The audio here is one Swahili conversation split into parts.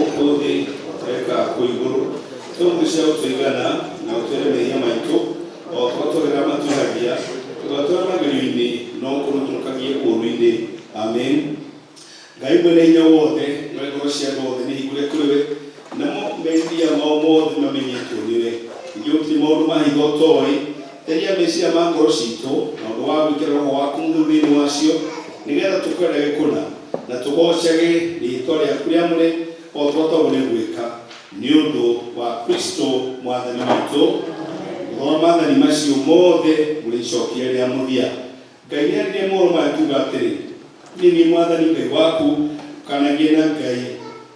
gukudi otoreka kuiguru tumwisha utigana na utereme yamaito o twatorera matuhagia twatora magirini no kurutukagie urwinde amen ngai mwene nya wothe mwego cia wothe ni higure kuriwe namo mendia mothe mamenyetwo niwe ngiuti maundu mahitho toi teria mecia ma ngoro citu na undu wa gwikira roho waku thini wacio nigetha tukwendage kuna na tugocage ritwa riaku riamure o twatogone gwika ni undu wa Kristo mwathani witu o mathani macio mothe mulicokia ria muthia ngai ni muruma akiuga atiri ni mwathani ngai waku kanagie na ngai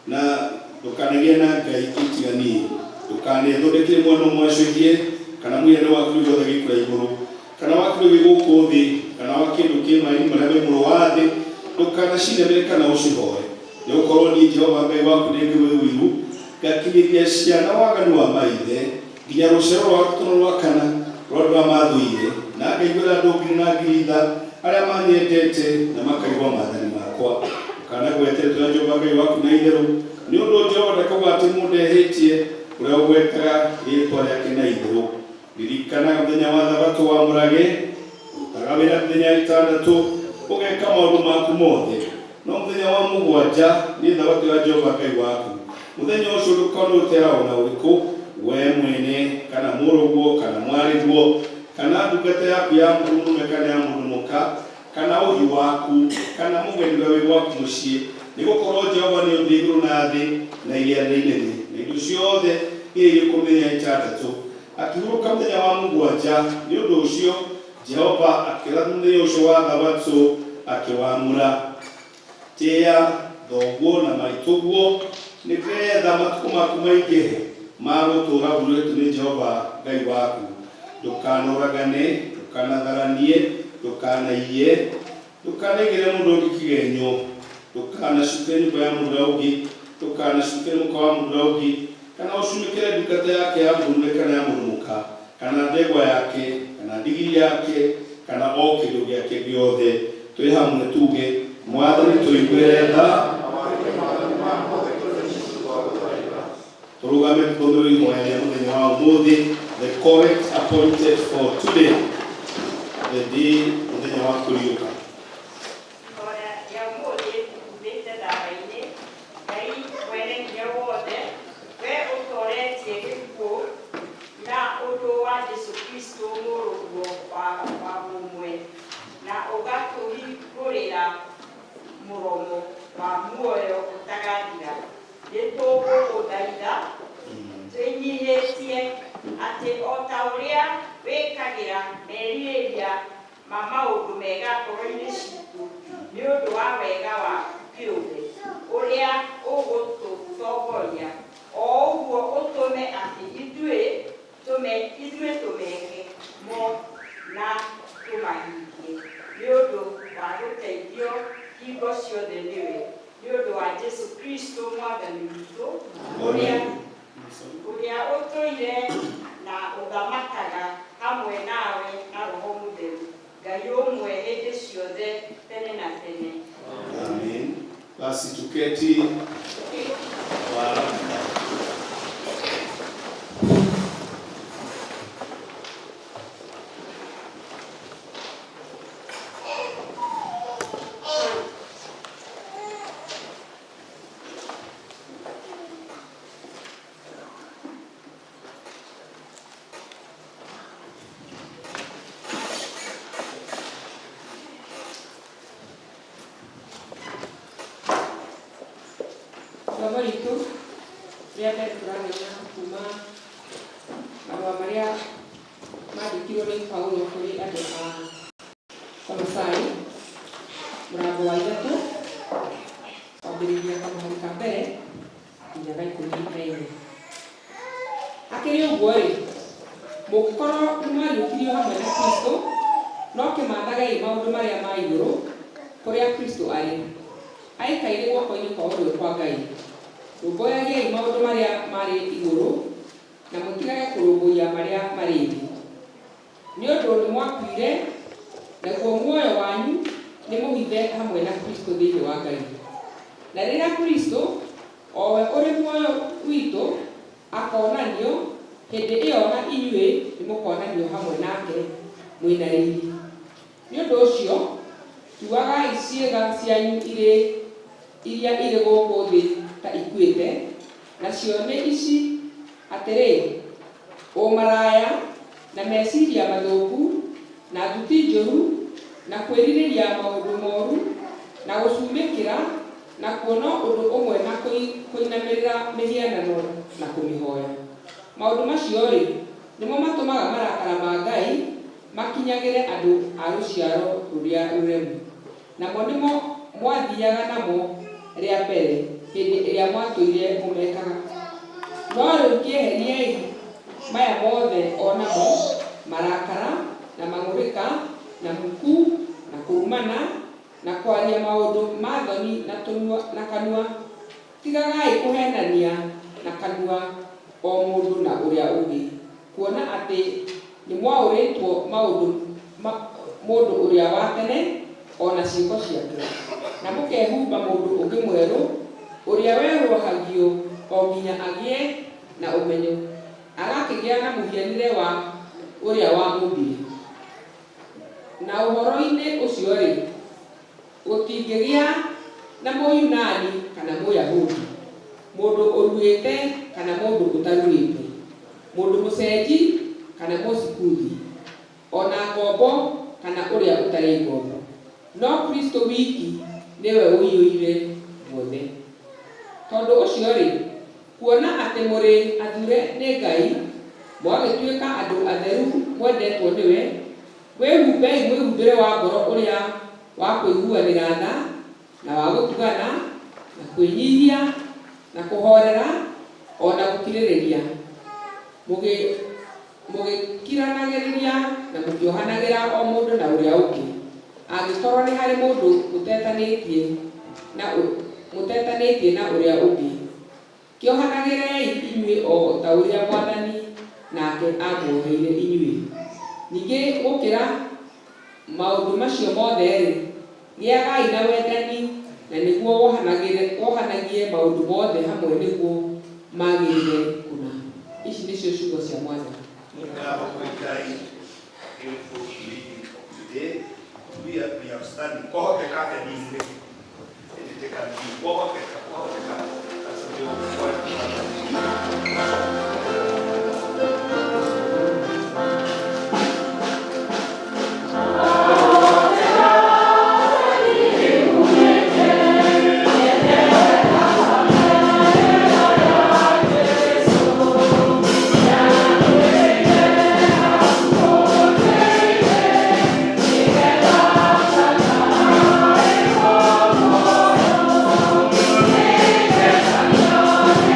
na ndukanagie na ngai itigani ndukanethondekere mwana mwacũthie kana mwĩrĩ waku wothe gĩkũra igũrũ kana waku gĩgũkũ thĩ kana wa kĩndũ kĩ maĩ marĩa me mũro wa thĩ ndũkanacinamĩre kana ũcihoe nĩgũkorwo niĩ Jehova Ngai waku nĩ ngĩrĩ wĩiru ngakinyĩria ciana waganu wa maithe nginya rũciaro rwa gatano rwa kana rwa andũ arĩa mathũire na ngaiguĩra andũ ngiri na ngiri itha arĩa manyendete na makaigua maathani makwa ũkanagweterera Jehova Ngai waku na itherũ nĩ ũndũ Jehova ndakauga atĩ mũndũ ehĩtie ũrĩa ũgwetaga rĩĩtwa rĩake na itherũ ririkanaga mũthenya wa thabatũ wamũrage ũrutaga wĩra mĩthenya ĩtandatũ ũgeka maũndũ maku mothe no mũthenya wa mũgwanja nĩ thabatũ ya Jehova Ngai waku mũthenya ũcio ndũkanũtera ona ũrĩkũ we mwene kana mũrũguo kana mwarĩguo kana ndungata yaku ya mũndũrũme kana ya mũndũ mũka kana ũhiũ waku kana mũgeni ũrĩa wĩ gwaku mũciĩ nĩgũkorwo Jehova nĩ ũthĩ igũrũ na thĩ na iria nĩ inene na indo ciothe iria irĩ mĩthenya ĩtandatũ akĩhurũka mũthenya wa mũgwanja nĩ ũndũ ũcio Jehova akĩratha mũthenya ũcio wa thabatũ akĩwamũra tĩa thoguo na maitũguo nĩgetha matukũ maku maingĩhe ma gũtũũra hurĩtwo nĩ Jehova Ngai waku ndũkanoragane ndũkanatharanie ndũkanaiye ndũkanaigĩre mũndũ ũngĩ kĩgenyo ndũkanacuke nyũmba ya mũndũ ũrĩa ũngĩ ndũkanacuke mũka wa mũndũ ũrĩa ũngĩ kana ũcumĩkĩre ndungata yake ya mũndũrũme kana ya mũndũ mũka kana ndegwa yake kana ndigiri yake kana o kĩndũ gĩake gĩothe twĩ hamwe tuge mwathani tũiguĩre tha tũrũgame tũthome ihoya rĩa mũthenya wa ũmũthĩ the correct appointed for today the day mũthenya wa kũriũka muromo wa muoyo utagathira nitũgũgũthaitha twĩnyihĩtie atĩ o ta ũrĩa wĩkagĩra merirĩria ma maũndũ mega ngoro-inĩ citũ nĩ ũndũ wa wega waku kĩũmbe ũrĩa ũgũtũtongoria o ũguo ũtũme atĩ ithuĩ tũmeke mo na tũmahingie nĩ ũndũ wa gũteithio hingo ciothe nĩwe nĩ ũndũ wa Jesu Kristo mwathani witũ ũrĩa ũtũire na ũthamakaga hamwe nawe na Roho Mũtheru Ngai ũmwe hĩndĩ ciothe tene na tene. Amen. Basi tuketi. Baba itu dia ada kurangnya kuma bahwa Maria mandikirwo nĩ Paulo kũrĩ andũ a Kolosai mũrango wa ithatũ kwambĩrĩria kamũhari ka mbere nginya ga ikũmi na inya. Akĩrĩ ũguo-rĩ, mũngĩkorwo nĩmariũkirio hamwe na Kristo no kĩmathagai maũndũ marĩa ma igũrũ kũrĩa Kristo arĩ aikaire guoko-inĩ kwa ũrĩo kwa Ngai. Rũmbũyagiai maũndũ marĩa marĩ igũrũ na mũtigage kũrũmbũiya marĩa marĩ thĩ. Nĩ ũndũ nĩ mwakuire naguo muoyo wanyu nĩ mũhithe hamwe na Kristo thĩinĩ wa Ngai. Na rĩrĩa Kristo o we ũrĩ muoyo witũ akonanio hĩndĩ ĩyo na inyuĩ nĩmũkonanio hamwe nake mwĩna riri. Nĩ ũndũ ũcio tuagai ciĩga cianyu iria irĩ gũkũ thĩ ta ikuĩte, nacio nĩ ici: atĩrĩ, ũmaraya na meciria mathũku na thuti njũru na kwĩrirĩria maũndũ moru na gũcumĩkĩra na kuona ũndũ ũmwe na kũinamĩrĩra mĩhianano na kũmĩhoya. Maũndũ macio-rĩ nĩmo matũmaga marakara ma Ngai makinyagĩre andũ a rũciaro rũrĩa rũremu. Namo nĩmo mwathiaga namo rĩa mbere hĩndĩ ĩrĩa mwatũire mũmekaga. No rĩu kĩeheriei maya mothe, onamo marakara na mang'ũrĩka na muku na kũrumana na kwaria maũndũ ma thoni na kanua. Tigagai kũhenania na kanua o mũndũ na ũrĩa ũngĩ, kuona atĩ nĩ mwaũrĩtwo mũndũ ũrĩa wa tene ona ciĩko ciake, na mũkehumba mũndũ ũngĩ mwerũ ũrĩa werũhagio o nginya agĩe na ũmenyo, agakĩgĩa na mũhianĩre wa ũrĩa wamũmbire. Na ũhoro-inĩ ũcio-rĩ, gũtingĩgĩa na Mũyunani kana Mũyahudi, mũndũ ũruĩte kana mũndũ ũtaruĩte, mũndũ mũcenji kana mũcikuthi, ona ngombo kana ũrĩa ũtarĩ ngombo, no Kristo wiki nĩwe ũiyũire guothe. Tondũ ũcio-rĩ, kuona atĩ mũrĩ athure nĩ Ngai, mwagĩtuĩka andũ atheru mwendetwo nĩwe, wĩhumbei mwĩhumbĩre wa ngoro ũrĩa wa kũiguanĩra tha na wa gũtugana na kwĩnyihia na kũhorera ona gũkirĩrĩria, mũgĩkiranagĩrĩria na mũkĩohanagĩra o mũndũ na ũrĩa ũngĩ, angĩkorwo nĩ harĩ mũndũ mũtetanĩtie na ũrĩa ũngĩ. Kĩohanagĩrei inyuĩ o ta ũrĩa Mwathani nake amuoheire inyuĩ. Ningĩ gũkĩra maũndũ macio mothe-rĩ, gĩagai na wendani, na nĩguo wohanagie maũndũ mothe hamwe nĩguo magĩrĩre kũna. Ici nĩcio ciugo cia Mwathani. We have studied. Yeah.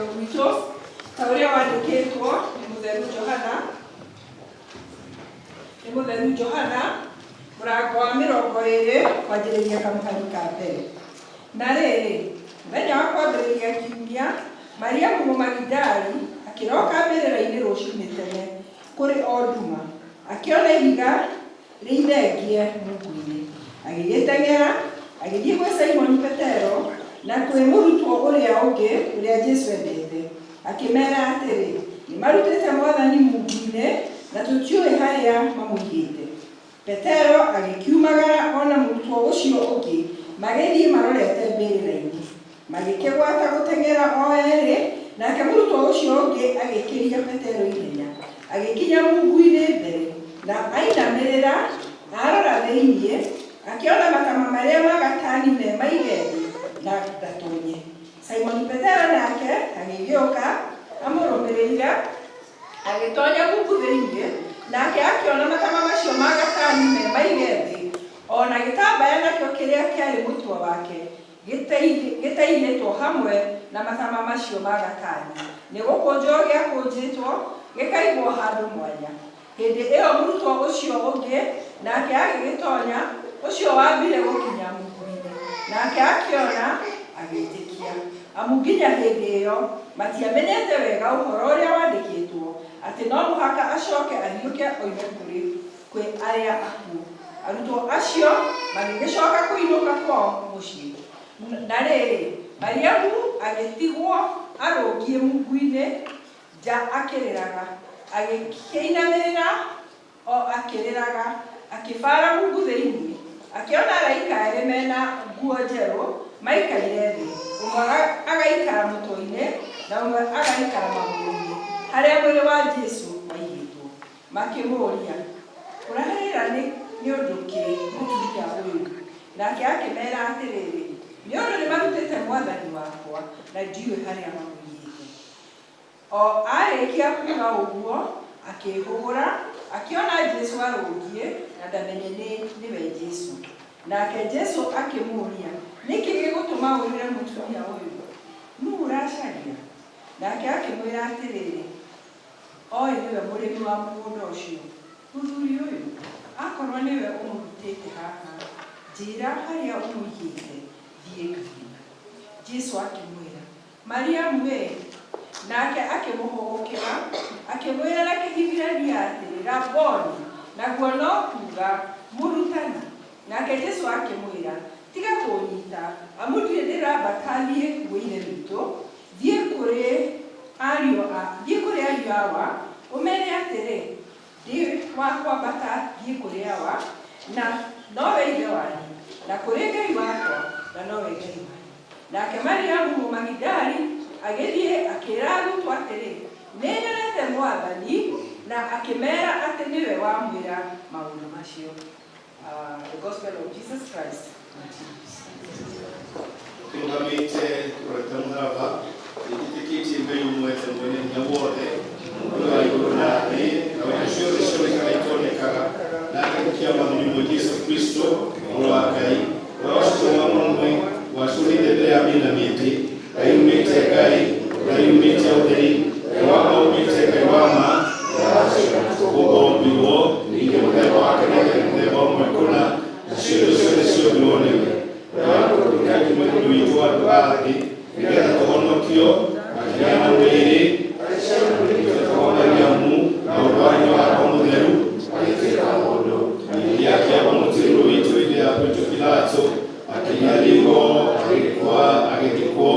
rũgano rwitũ ta ũrĩa wandĩkĩtwo nĩ mũtheru Johana mũrango wa 20 kwanjĩrĩria kamũhari ka mbere. Na rĩrĩ, mũthenya wa kwambĩrĩria kiumia, Mariamu Mũmagidali akĩroka mbĩrĩra-inĩ rũcinĩ tene kũrĩ o nduma, akĩona ihiga rĩinengie Mungu-inĩ. Agĩgĩteng'era, agĩthiĩ gwĩ Simoni Petero na kwĩ mũrutwo ũrĩa ũngĩ ũrĩa Jesũ endete. Akĩmera atĩrĩ, nĩmarutĩte Mwathani Mungu-inĩ na tũtiũĩ harĩa mamũigĩte. Petero agĩkiumagara ona mũrutwo ũcio ũngĩ, magĩthiĩ marorete mbĩrĩra-inĩ. Magĩkĩgwata gũteng'era o erĩ, nake mũrutwo ũcio ũngĩ agĩkĩria Petero ihenya. Agĩkinya Mungu-inĩ mbere, na ainamĩrĩra, arora thĩinĩ, akĩona matama marĩa ma gatani me maige thĩ na ndatonye. Simoni Petero nake agĩgĩũka amũrũmĩrĩire, agĩtonya Mungu thĩinĩ, nake akĩona matama macio ma gatani me maige thĩ, ona gĩtambaya nakĩo kĩrĩa kĩarĩ mũtwe wake gĩtaigĩtwo hamwe na matama macio ma gatani. Nĩ gũkũnjwo gĩakũnjĩtwo gĩkaigwo handũ mwanya. Hĩndĩ ĩyo mũrutwo ũcio ũngĩ nake agĩgĩtonya, ũcio wambire gũkinya Mungu-inĩ, nake akĩona agĩĩtĩkia. Amu nginya hĩndĩ ĩyo matiamenyete wega ũhoro ũrĩa wandĩkĩtwo atĩ no mũhaka acoke ariũke oime kwĩ arĩa akuũ. Arutwo acio magĩgĩcoka kũinũka kwao mũciĩ. Na rĩrĩ, Mariamu agĩtigwo arũngiĩ Mungu-inĩ nja akĩrĩraga, agĩkĩinamĩrĩra o akĩrĩraga, akĩbara Mungu thĩinĩ. Akĩona araika erĩ mena nguo njerũ maikarire thĩ, ũmwe agaikara mũtwe-inĩ na ũmwe agaikara magũrũ-inĩ harĩa mwĩrĩ wa Jesũ waigĩtwo. Makĩmũũria, ũrarĩra nĩ ũndũ kĩ mũtumia ũyũ? Nake akĩmera atĩrĩrĩ, nĩ ũndũ nĩmarutĩte Mwathani wakwa na ndiũĩ harĩa mamũigĩte. O arĩkia kuuga ũguo, akĩhũgũra, akĩona Jesũ arũngiĩ na ndamenye nĩwe Jesũ. Nake Jesũ akĩmũũria, nĩkĩ gĩgũtũma ũrĩre mũtumia ũyũ? Nũũ ũracaria? Nake akĩmwĩra atĩrĩrĩ, oĩ nĩwe mũrĩmi wa mũgũnda ũcio. Mũthuri ũyũ, akorwo nĩwe ũmũrutĩte haha, njĩra harĩa ũmũigĩte, thiĩ ngathiĩ. Jesũ akĩmwĩra, Mariamu we. Nake akĩmũhũgũkĩra, akĩmwĩra na Kĩhibirania atĩrĩ, Raboni, naguo no kuuga mũrutani. Nake Jesũ akĩmwĩra, tiga kũnyita, amu ndirĩ ndĩrambata thiĩ kwĩ Ithe witũ, thiĩ kũrĩ ariũ awa, ũmere atĩrĩ, ndĩ wa kwambata thiĩ kũrĩ awa, na nowe Ithe wanyu, na kũrĩ Ngai wakwa, na nowe Ngai wanyu. Nake Mariamu Mũmagidali agĩthiĩ akĩĩra arutwo atĩrĩ, nĩnyonete Mwathani, na akĩmera atĩ nĩwe wamwĩra maũndũ macio. The Gospel of Jesus Christ. Tũrũgamĩte kũreta mũraba, nĩtĩkĩtie Ngai ũmwete mwene hinya wothe, Mũndũ wa igũrũ na thĩ, na wĩra ciothe cionekaga itonekaga, na agĩkia Mwathani witũ Jesũ Kristo, Mũrũ wa Ngai, ũrĩa wacitũma mũmwe, wacũrĩte mbere ya mĩinamĩte, Ngai umĩte Ngai, Ngai umĩte ũtheri, Ngai wa ma umĩte Ngai wa ma, gũgombirwo, ningĩ mũthemba wake nĩ mũthemba ũmwe kũna, na ciothe ciothe ciombirwo nĩwe. Ngai Mũrũ witũ andũ a thĩ, nĩgetha tũhonokio, akĩgĩa mwĩrĩ, agĩtũma Mariamu na ũndũ wa hinya wa Roho Mũtheru, agĩtuĩka mũndũ, ningĩ akĩamba mũtĩĩro witũ hĩndĩ ya Pũncio Pilato, akĩnyariirwo, agĩkua, agĩthikwo,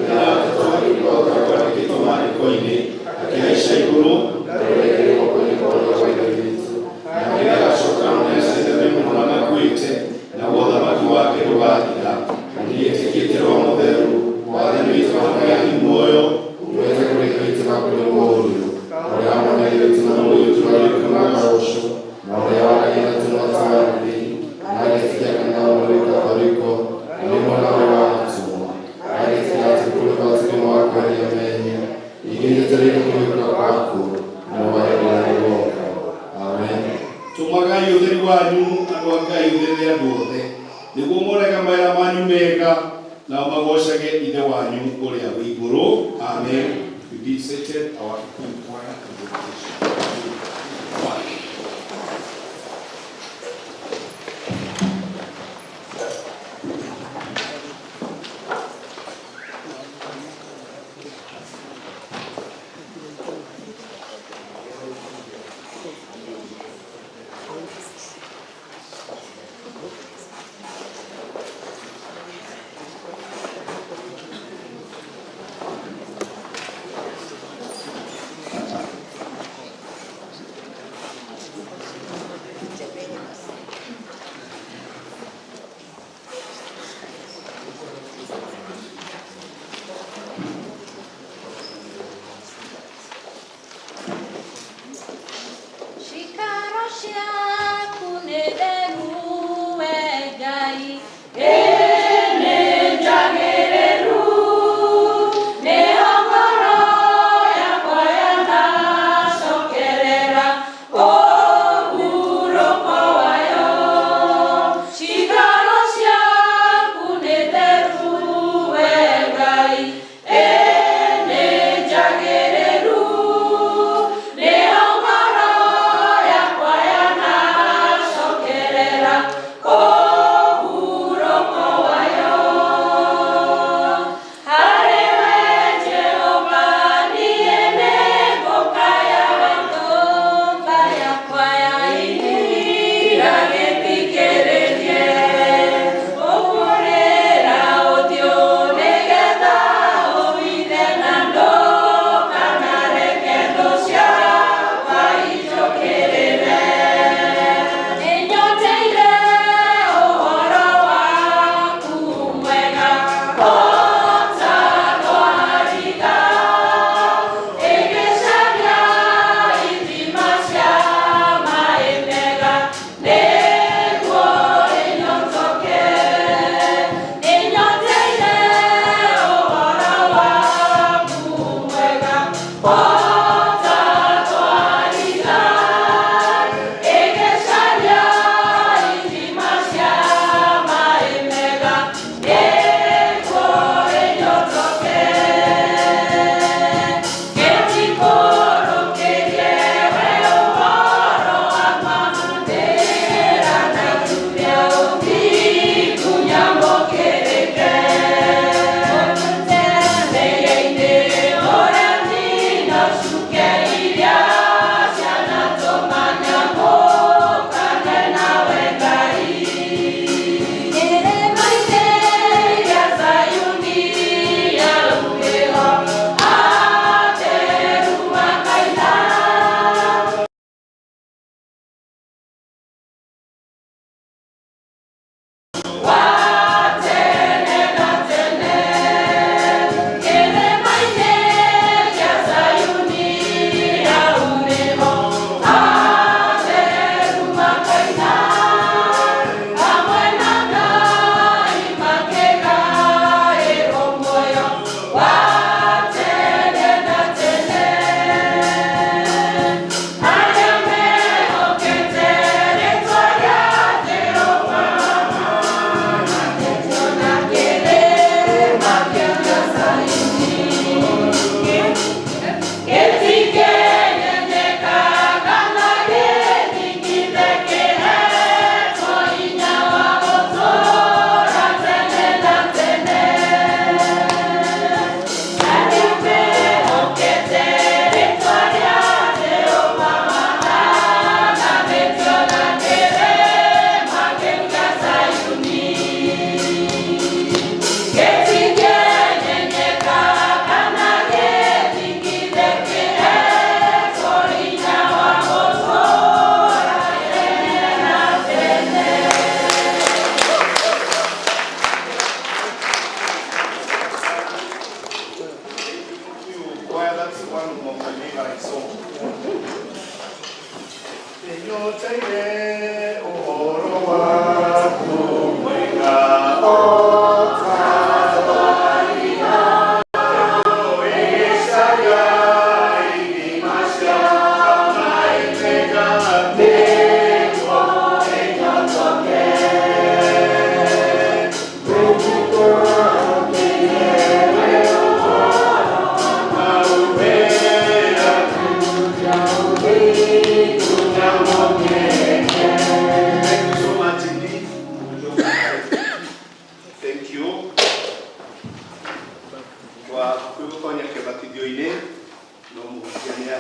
na kwandĩkĩtwo maandĩko-inĩ, akĩhaica igũrũ, na rĩrĩa agacoka mũnene mũno amakuĩte, na ũthamaki wake ndũgathira. Nĩetĩkĩtie Roho Mũtheru, Mwathani witũ akũheani muoyo, umĩte kũrĩ Kristo na kũrĩ mũriũ, ũrĩa wamũneire tũna mũriũ tũrarĩka mwaka ũcio, na ũrĩa waragia na tũna tũmarĩ, na agĩtikia kana ũrĩ Katholiko, na nĩ mwana wa atũmwo, agĩtikia atĩ kũrĩ batithimo wa kweheria mehia, igĩrĩte rĩrĩ kũriũka kwa akuũ, na ũbarĩra nĩgoka. Amen. Tũmagai ũtheri wanyu, andũ a Ngai, ũtheri andũ othe, nĩguo monage mawĩra manyu mega, nao magocage Ithe wanyu ũrĩa wĩ igũrũ. Amen. To be seated, our Kikuyu choir and dedication.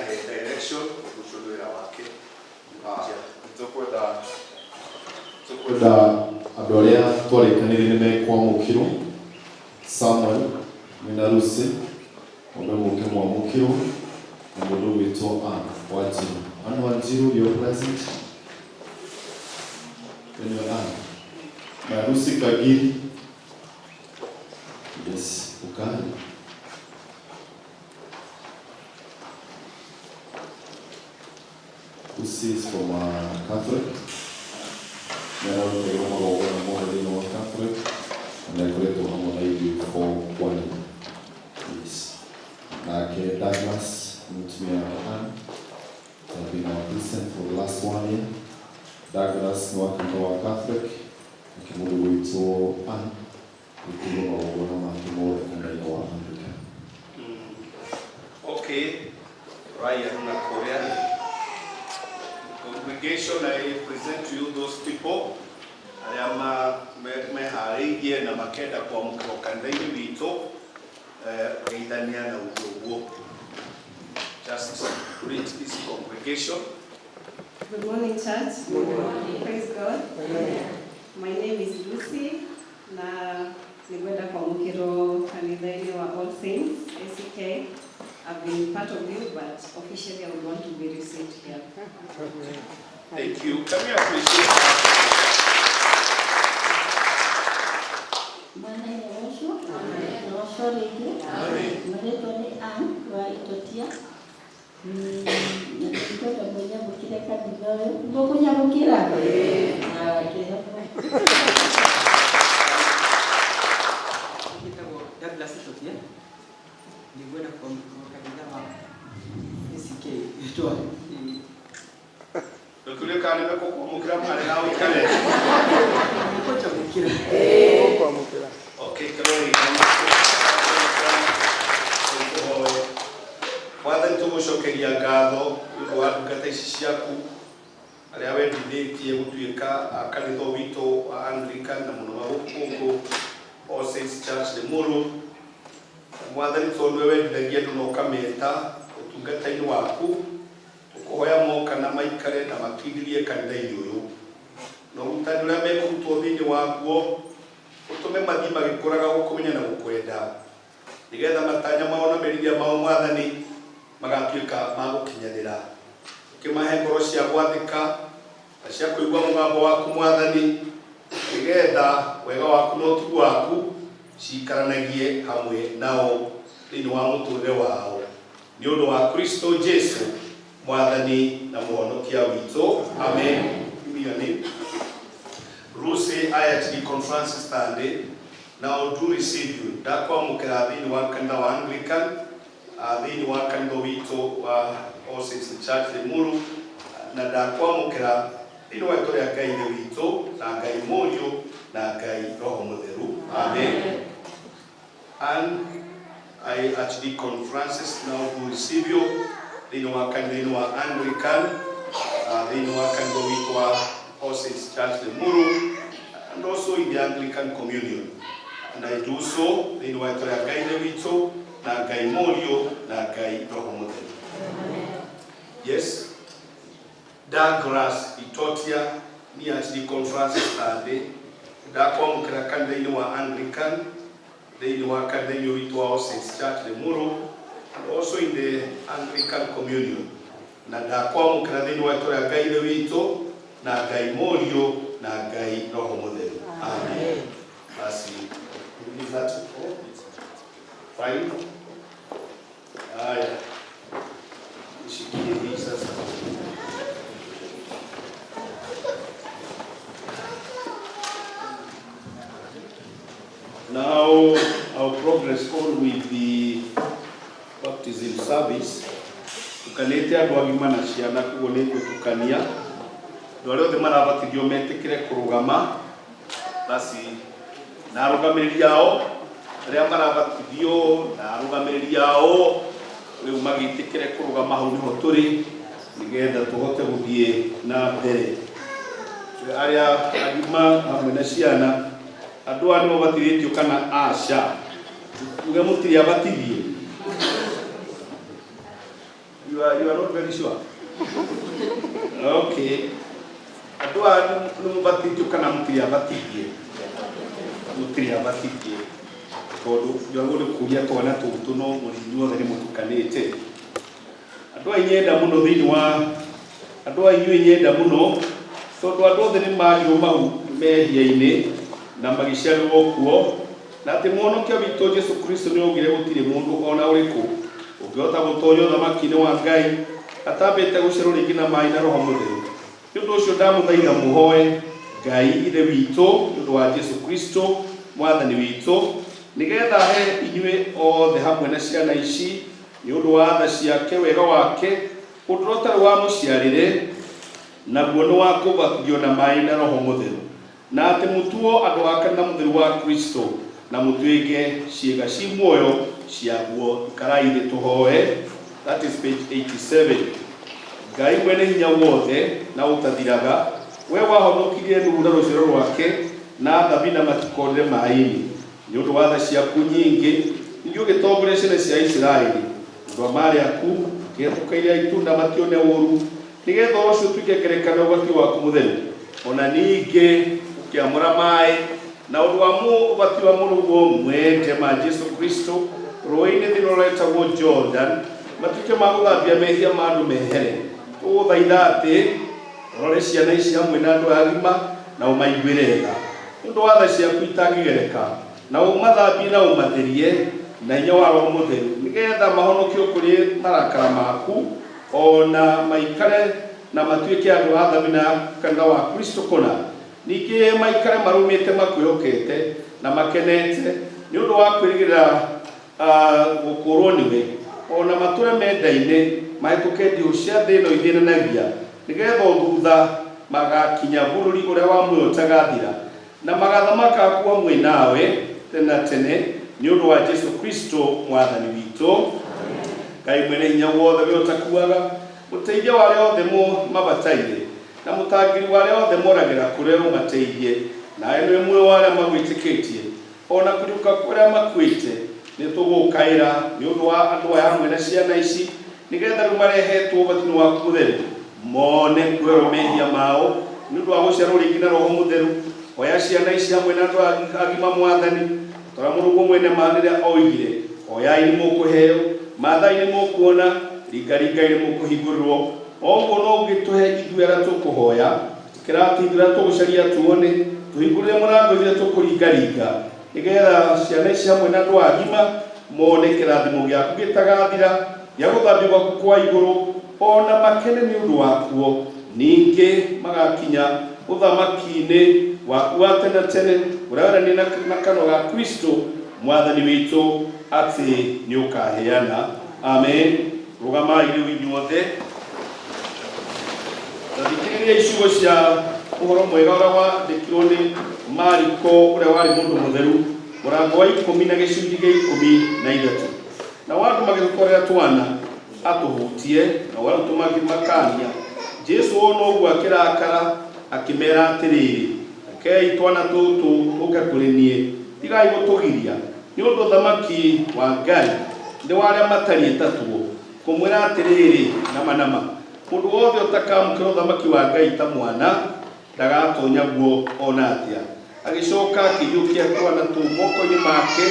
direction kushulira wake. Tukwenda andũ arĩa twarĩkanĩire nĩ mekwamũkĩrwo Samuel mwĩna Lucy mũndũ mũke mwamũkĩrwo na mũndũ wĩtwo Ann Wanjiru. Ann Wanjiru, you're present. Then you're Ann. Na Lucy Kagiri. Yes, ukali. Lucy is from Catholic. Now they don't want to go more Catholic, and they're going to harmonize for one. Yes. Like Douglas, Mutmia Ann, have been our Christian for the last 1 year. Douglas, no Catholic, I can move away to Ann, we can go more and Anglican. Okay, Ryan Nakoya. Congregation, I present to you those people. I am meharigie na makenda kwa mkrokandaini wito reidania na udogo. Just greet this congregation. Good morning, church. Good morning. Praise God. Amen. My name is Lucy. Na nigwenda kwa mkiro kanithaini wa All Saints, ACK. I've been part of you, but officially I would want to be received here. Thank you. Can we appreciate Bwana Yesu, amen. Mreto ni Ann wa Itotia. Ndio mmoja mkile kabisa wewe. Ngoko nyamukira. Na kile. Douglas Itotia. Ndigwenda kwa kabila wa ACK. Itoa. Dokule kale beko kwa mukira mali nawe kale. Kocha mukira. Kwa mukira. Okay, glory. Father, tumushokeria ngatho wa ndungata ici ciaku aria wendithĩtie gũtuĩka kanitha witũ wa Anglican na mũno wa gũkũ All Saints Church Limuru. Mwathani tondũ we wendithagia andũ na ũkameta ũtungata-inĩ waku ũkũhoya moka na maikare na makindĩrie kanitha-inĩ ũyũ na ũrutani ũrĩa mekũrutwo thĩinĩ waguo ũtũme mathiĩ magĩkũraga gũkũmenya na gũkwenda nĩgetha matanya mao na merirĩria mao Mwathani magatuĩka ma gũkinyanĩra. Ũkĩmahe ngoro cia gwathĩka na cia kũigua mũgambo waku Mwathani nĩgetha wega waku na ũtugi waku ciikaranagie hamwe nao thĩinĩ wa mũtũũrĩre wao nĩ ũndũ wa Kristo Jesu Mwathani na Mũhonokia witũ. Amen. Lucy, I actually conference Sunday. Now do receive you. Dakwa mukira thĩinĩ wa kanitha wa Anglican, thĩinĩ wa kanitha witũ wa All Saints Church Limuru, na dakwa mukira thĩinĩ wa itũũra rĩa Ngai witũ na Ngai Mũriũ na Ngai Roho Mũtheru. Amen. And I actually conferences now do receive you. Thĩinĩ wa kanitha wa Anglican, thĩinĩ wa kanitha witũ wa All Saints Church Limuru, and also in the Anglican communion. And I do so thĩinĩ wa itũũra rĩa Ngai witũ na Ngai Mũriũ na Ngai Roho Mũtheru. Yes. Douglas Itotia ni actually conferences Sunday. Dakwa mukira kanitha-inĩ wa Anglican, thĩinĩ wa kanitha witũ wa All Saints Church Limuru, and also in the Anglican communion. Na dakwa mukira thĩinĩ wa itũũra rĩa Ngai witũ na Ngai Mũriũ na Ngai Roho Mũtheru. Amen. Basi, is that all? Fine. Haya. Shikilie hii sasa. Now, I'll progress on with the baptism service. Tukanete andũ agima na ciana kuo nĩ gũtukania. Andũ arĩa othe marabatithio metĩkĩre kũrũgama. Basi, na arũgamĩrĩri ao arĩa marabatithio na arũgamĩrĩri ao rĩu magĩtĩkĩre kũrũgama hau nĩho tũrĩ nĩgetha tũhote gũthiĩ na mbere. Arĩa agima hamwe na ciana andũ aya nĩ mabatithĩtio kana aca? Uge mũtirĩ abatithio? You are not very sure. Okay. Adua nubatithio kana mutiriabatithie. Mutiriabatithie. Tondu njagũrĩ kũria twana tũtũ no mũrinyu othe nĩ mũtukanĩte. Andũ a nyenda mũno thĩinĩ wa andũ a inyuĩ nyenda mũno tondũ andũ othe nĩ mario mau mehia-inĩ na magĩciarĩrwo kuo na atĩ mwonokia witũ Jesu Kristo nĩ augire gũtirĩ mũndũ ona ũrĩkũ ũngĩhota gũtonya ũthamaki-inĩ wa Ngai atambĩte gũcerwo rĩngĩ na maaĩ na Roho Mũtheru. Nĩ ũndũ ũcio ndamũthaitha mũhoe Ngai ithe witũ nĩ ũndũ wa Jesu Kristo mwathani witũ nĩgetha he inyuĩ othe hamwe na ciana ici nĩ ũndũ wa tha ciake wega wake ũndũ ũtarĩ wa mũciarĩre naguo nĩ wa kũbatithio na maaĩ na Roho Mũtheru na atĩ mũtuo andũ ake na mũtheru wa Kristo na mũtuĩke ciĩga ci muoyo ciaguo ikarai thĩ tũhoe. That is page 87. Ngai mwene hinya wothe na ũtathiraga we wahonokirie Nuhu na rũciaro rwake na thabina matikonire maaĩ-inĩ nĩ ũndũ wa tha ciaku nyingĩ ningĩ ũgĩtongoria ciana cia Isiraeli andũ a marĩ aku ũkĩhetũkĩria itunda matione ũũru nĩgetha ũcio ũtuĩke ngerekano ũbatiĩ waku mũtheru ona ningĩ ũkĩamũra maaĩ na ũndũ wa ũbatiĩ wa mũrũguo mwende ma Jesu Kristo rũĩ-inĩ thĩinĩ rwetagwo Jordan matuĩke ma gũthambia mehia ma andũ mehere tũgũthaitha atĩ ũrore ciana ici hamwe na andũ agima na ũmaiguĩre tha nĩ ũndũ wa tha ciaku itangĩgereka na ũmathambie na ũmatherie na hinya wa Roho Mũtheru nĩgetha mahonokio kũrĩ marakara maku ona maikare na matuĩke andũ a thamina kanitha wa Kristo kũna ningĩ maikare marũmĩte makwĩhokete na makenete nĩ ũndũ wa kwĩrĩgĩrĩra gũkũrwo nĩwe ona matũre menda-inĩ mahĩtũke ndiũ cia thĩ ĩno ithiĩnanagia nĩgetha thutha magakinya bũrũri ũrĩa wa muoyo ũtagathira na magathamaka kuo hamwe nawe tene na tene nĩ ũndũ wa Jesu Kristo mwathani witũ. Ngai mwene hinya wothe we ũtakuaga mũteithia wa arĩa othe mabataire na mũtangĩri wa arĩa othe moragĩra kũrĩa ũmateithie nawe nĩwe muoyo wa arĩa magwĩtĩkĩtie ona kũriũka kũrĩa makuĩte nĩ tũgũkaĩra nĩ ũndũ wa andũ aya hamwe na ciana ici nĩgetha rĩu marehetwo ũbatithio waku mũtheru mone kuoerwo mehia mao nĩ ũndũ wa gũciarwo rĩngĩ na Roho Mũtheru. Oya ciana ici hamwe na andũ agima mwathani tũra mũrũguo mwene manĩrĩa oigire oyai nĩ mũkũheo maathai nĩ mũkuona ringaringai nĩ mũkũhingũrĩrwo ũguo no ũgĩtũhe ithuĩ arĩa tũkũhoya kĩratithũra tũgũcaria tuone tũhingũrĩre mũrango ithuĩ tũkũringaringa nĩgetha ciana ici hamwe na andũ agima mone kĩrathimo gĩaku gĩtagathira gĩa gũthambio gwaku kwa igũrũ ona makene nĩ ũndũ wakuo ningĩ magakinya ũthamaki-inĩ waku wa tene tene ũrĩa werani na kanua ga Kristo mwathani witũ atĩ nĩ ũkaheana. Amen. Rũgamai rĩu inyuothe na thikĩrĩria iciugo cia ũhoro mwega ũrĩa wandĩkirwo nĩ Mariko ũrĩa warĩ mũndũ mũtheru mũrango wa 10 na gĩcunjĩ gĩa 13 na wandũ magĩtũtwarĩra twana atũhutie na warutwo makĩmakania Jesu ona ũguo akĩrakara akĩmera atĩrĩrĩ rekei twana tũtũ tũke kũrĩ niĩ tigai gũtũgiria nĩ ũndũ ũthamaki wa Ngai nĩ wa arĩa matariĩ ta tuo kũmwĩra atĩrĩrĩ nama mũndũ wothe ũtakamũkĩra ũthamaki wa Ngai ta mwana ndagatonya guo ona atĩa agĩcoka akĩiyũkia twana tũu moko-inĩ make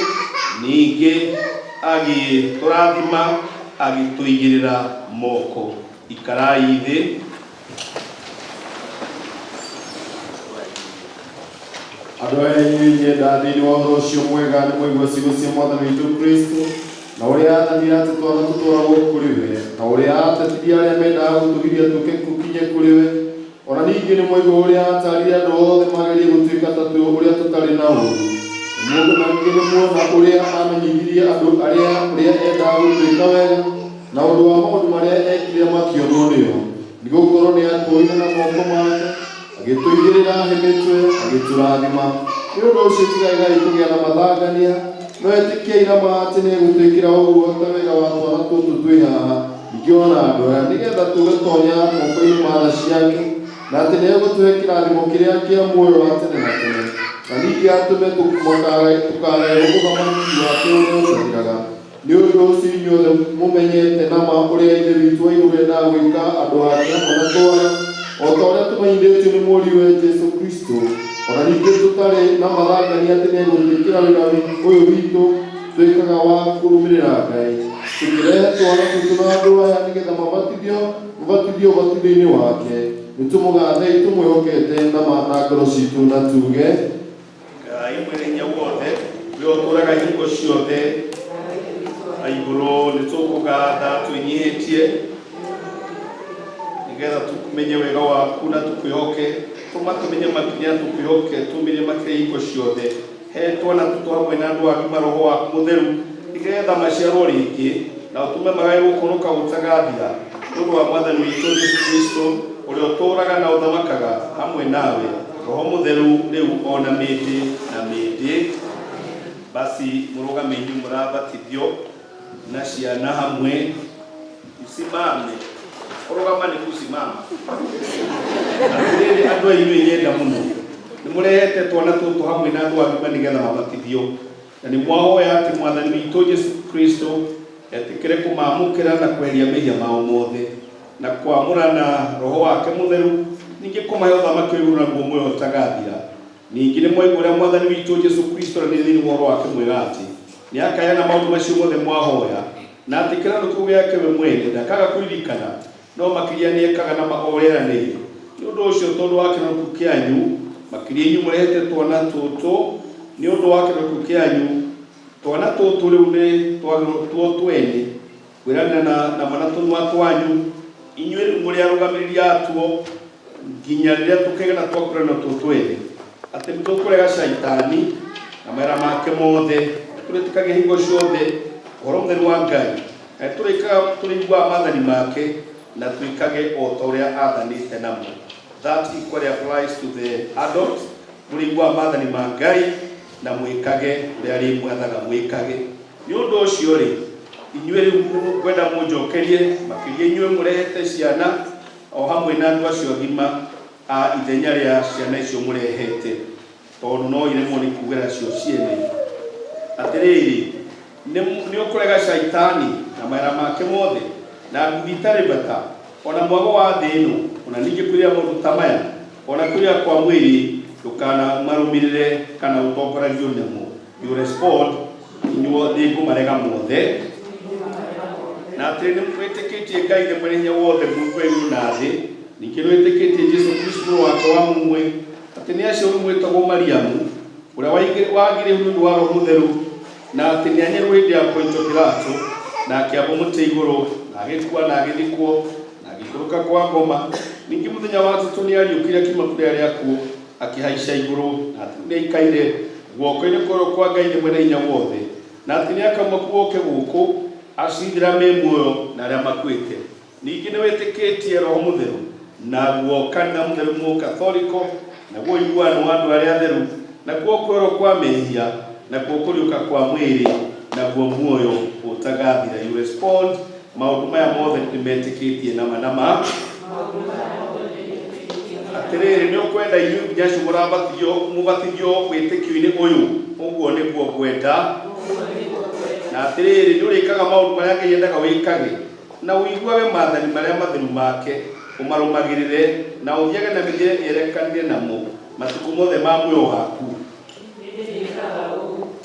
ningĩ agĩtũrathima agĩtũigĩrĩra moko. Ikarai thĩ. Andũ aya inyuĩ nyenda thĩinĩ wa ũhoro ũcio mwega nĩ mũigua ciugo cia mwathani witũ Kristo na ũrĩa athanire atĩ twana tũtwaragwo kũrĩ we na ũrĩa atetithia arĩa mendaga gũtũgiria tũkinye kũrĩ we ona ningĩ nĩ mũigua ũrĩa atarire andũ othe magerie gũtuĩka ta tuo ũrĩa tũtarĩ na ũũru mũndũ na ningĩ nĩ muona ũrĩa amenyithirie andũ ũrĩa endaga gũtuĩka wega na ũndũ wa maũndũ marĩa ekire makĩonwo nĩo nĩgũkorwo nĩ atũire na moko make agĩtũigĩrĩra mĩtwe agĩtũrathima nĩ ũndũ ũcio tigai kũgĩa na mathangania no etĩkiai na ma atĩ nĩ egũtwĩkĩra ũguo ta wega wa twana tũtũ twĩ haha ningĩ ona andũ aya nĩgetha tũgĩtonya moko-inĩ ma tha ciake na atĩ nĩ egũtũhe kĩrathimo kĩrĩa kĩa muoyo wa tene na tene na ningĩ atũme tũkareherwo ũthamaki wake ũrĩa ũtathiraga nĩ ũndũ ũcio inyuothe mũmenyete na ma ũrĩa ithe witũ wa igũrũ endaga gwĩka andũ ake hamwe na twana o ta ũrĩa tũmenyithĩtio nĩ mũriũ Jesũ Kristo, ona ningĩ tũtarĩ na mathangania atĩ nĩegũtwĩkĩra wĩra ũyũ witũ twĩkaga wa kũrũmĩrĩra Ngai, tũkĩrehe twana tũtũ na andũ aya nĩgetha mabatithio ũbatithio-inĩ wake. Nĩtũmũgathei tũmwĩhokete na ngoro citũ na tuge: Ngai mwene hinya wothe we ũtũũraga hingo ciothe igũrũ, nĩtũkũgatha twĩnyihĩtie nĩgetha tũmenye wega waku na tũkwĩhoke, tũmenye makinya tũkwĩhoke tũmenye makĩria hingo ciothe. He twana tũtũ hamwe na andũ agima Roho waku mũtheru nĩgetha maciarwo rĩngĩ na ũtũme magae gũkũrũka gũtagathira nĩ ũndũ wa Mwathani witũ Jesũ Kristo ũrĩa ũtũũraga na ũthamakaga hamwe nawe Roho mũtheru rĩu ona mĩndĩ na mĩndĩ. Basi mũrũgame inyuĩ mũrabatithio na ciana hamwe, msimame. Kũrũgama nĩ kusimama. Atĩrĩrĩ andũ a inyuĩ nyenda mũno, nĩmũrehete twana tũtũ hamwe na andũ agima nĩgetha mabatithio, na nĩmwahoya atĩ Mwathani witũ Jesũ Kristo etĩkĩre kũmamũkĩra na kweheria mehia mao mothe na kwamũrana Roho wake mũtheru, ningĩ kũmahe ũthamaki igũrũ naguo muoyo ũtagathira. Ningĩ nĩmwaigua ũrĩa Mwathani witũ Jesũ Kristo na thĩinĩ wa Roho wake mwega atĩ nĩakaheana maũndũ macio mothe mwahoya, na atĩ kĩrando kĩu gĩake we mwene ndakaga kũririkana, no makĩria nĩekaga na mahoreranĩire. Nĩ ũndũ ũcio tondũ wa kĩrando kĩu kĩanyu makĩria inyuĩ mũrehete twana tũtũ, nĩ ũndũ wa kĩrando kĩu kĩanyu twana tũtũ rĩu nĩ twagĩrĩirwo twene kwĩranĩra na mana tũnua twanyu inyuĩ rĩu mũrĩ arũgamĩrĩri atuo nginya rĩrĩa tũkĩgena twakũrana tũtũ ene atĩ nĩtũkũrega caitani na mawĩra make mothe, tũrĩtĩkagia hingo ciothe ũhoro mũtheru wa Ngai, na tũrĩiguaga maathani make na twĩkage o ta ũrĩa athanĩte namo. That equally applies to the adults. Mũrĩiguaga maathani ma Ngai na mwĩkage ũrĩa arĩmwathaga mwĩkage. Nĩ ũndũ ũcio rĩ, inyuĩ rĩu ngwenda mũnjokerie makĩria inyuĩ mũrehete ciana o hamwe na andũ acio agima a ithenya rĩa ciana icio mũrehete, tondũ no iremwo nĩ kugĩra cio ciene. Atĩrĩrĩ, nĩ ũkũrega caitani na mawĩra make mothe na nguthi itarĩ bata, ona mwago wa thĩ ĩno, ona ningĩ kwĩrĩa maũndũ ta maya, ona kwĩrĩa kwa mwĩrĩ ndũkanamarũmĩrĩre kana ũtongoragio namo. You respond inyuothe ngũmarega mothe, na atĩ nĩ mwĩtĩkĩtie Ngai nĩ mwene hinya wothe Mũngu wa igũrũ na thĩ, ningĩ nĩ wĩtĩkĩtie Jesũ Kristo wake wa mũmwe atĩ nĩ aciarirwo mwĩtagwo Mariamu ũrĩa wagire nĩ ũndũ wa Roho mũtheru, na atĩ nĩ anyarwo hĩndĩ ya Pontio Pilato na akĩambwo mũtĩ igũrũ na agĩkua na agĩthikwo na agĩikũrũka kwa ngoma. Ningĩ mũthenya wa gatatũ nĩ ariũkire akiuma kũrĩ arĩa akuũ akĩhaica igũrũ, na atĩ nĩ aikaire guoko-inĩ kwa Ngai nĩ mwene hinya wothe, na atĩ nĩ akauma kuoke gũkũ acindĩra me muoyo na arĩa makuĩte. Ningĩ nĩ wĩtĩkĩtie Roho mũtheru naguo kanitha mũtheru mũkathoriko, naguo ũiguano wa andũ arĩa atheru, naguo kwĩrwo kwa mehia, naguo kũriũka kwa mwĩrĩ, naguo muoyo ũtagathira. You respond maũndũ maya mothe nĩmetĩkĩtie nama. Atĩrĩrĩ, nĩ ũkwenda inyuĩ nginya acio mũbatithio wĩtĩkio-inĩ ũyũ, ũguo nĩguo ngwenda. Na atĩrĩrĩ, nĩ ũrĩkaga maũndũ marĩa Ngai endaga wĩkage, na ũiguage maathani marĩa matheru make, ũmarũmagĩrĩre na ũthiage na mĩthiĩre yerekanire namo matukũ mothe ma muoyo waku.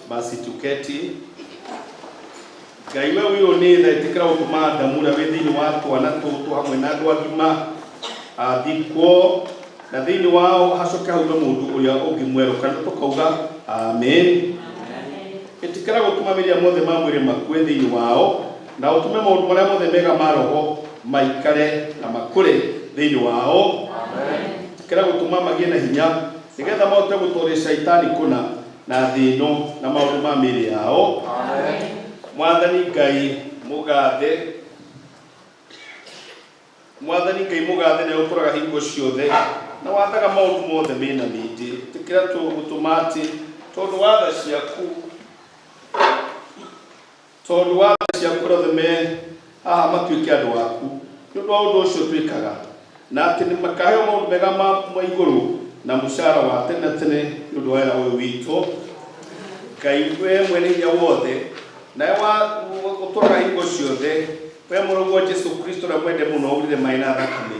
Basi tuketi. Ngai we ũyũ nĩ tha ĩtĩkĩra gũtũma Adamu ũrĩa wĩ thĩinĩ wa twana tũtũ hamwe na andũ agima athikwo, na thĩinĩ wao hacoke haume mũndũ ũrĩa ũngĩ mwerũ, kana tũkauga amen. Ĩtĩkĩra gũtũma mĩrĩa mothe ma mwĩrĩ makue thĩinĩ wao, na ũtũme maũndũ marĩa mothe mega ma roho maikare na makũre thĩinĩ wao. Ĩtĩkĩra gũtũma magĩe na hinya nĩgetha mahote gũtooria caitani kũna na thĩ ĩno na maũndũ ma mĩĩrĩ yao. Mwathani Ngai mũgathe nĩ ũkũraga hingo ciothe na wathaga maũndũ mothe mena mĩndĩ. Ĩtĩkĩra gũtũma atĩ tondũ watha ciaku rathime haha matuĩke andũ aku nĩ ũndũ wa ũndũ ũcio twĩkaga, na atĩ nĩ makaheo maũndũ mega ma igũrũ na mũcara wa tene tene nĩ ũndũ wa wĩra ũyũ witũ. Ngai we mwene hinya wothe nawe Otora iko ciothe we murugo Jesu Kristo na mwende muno urire maina thakame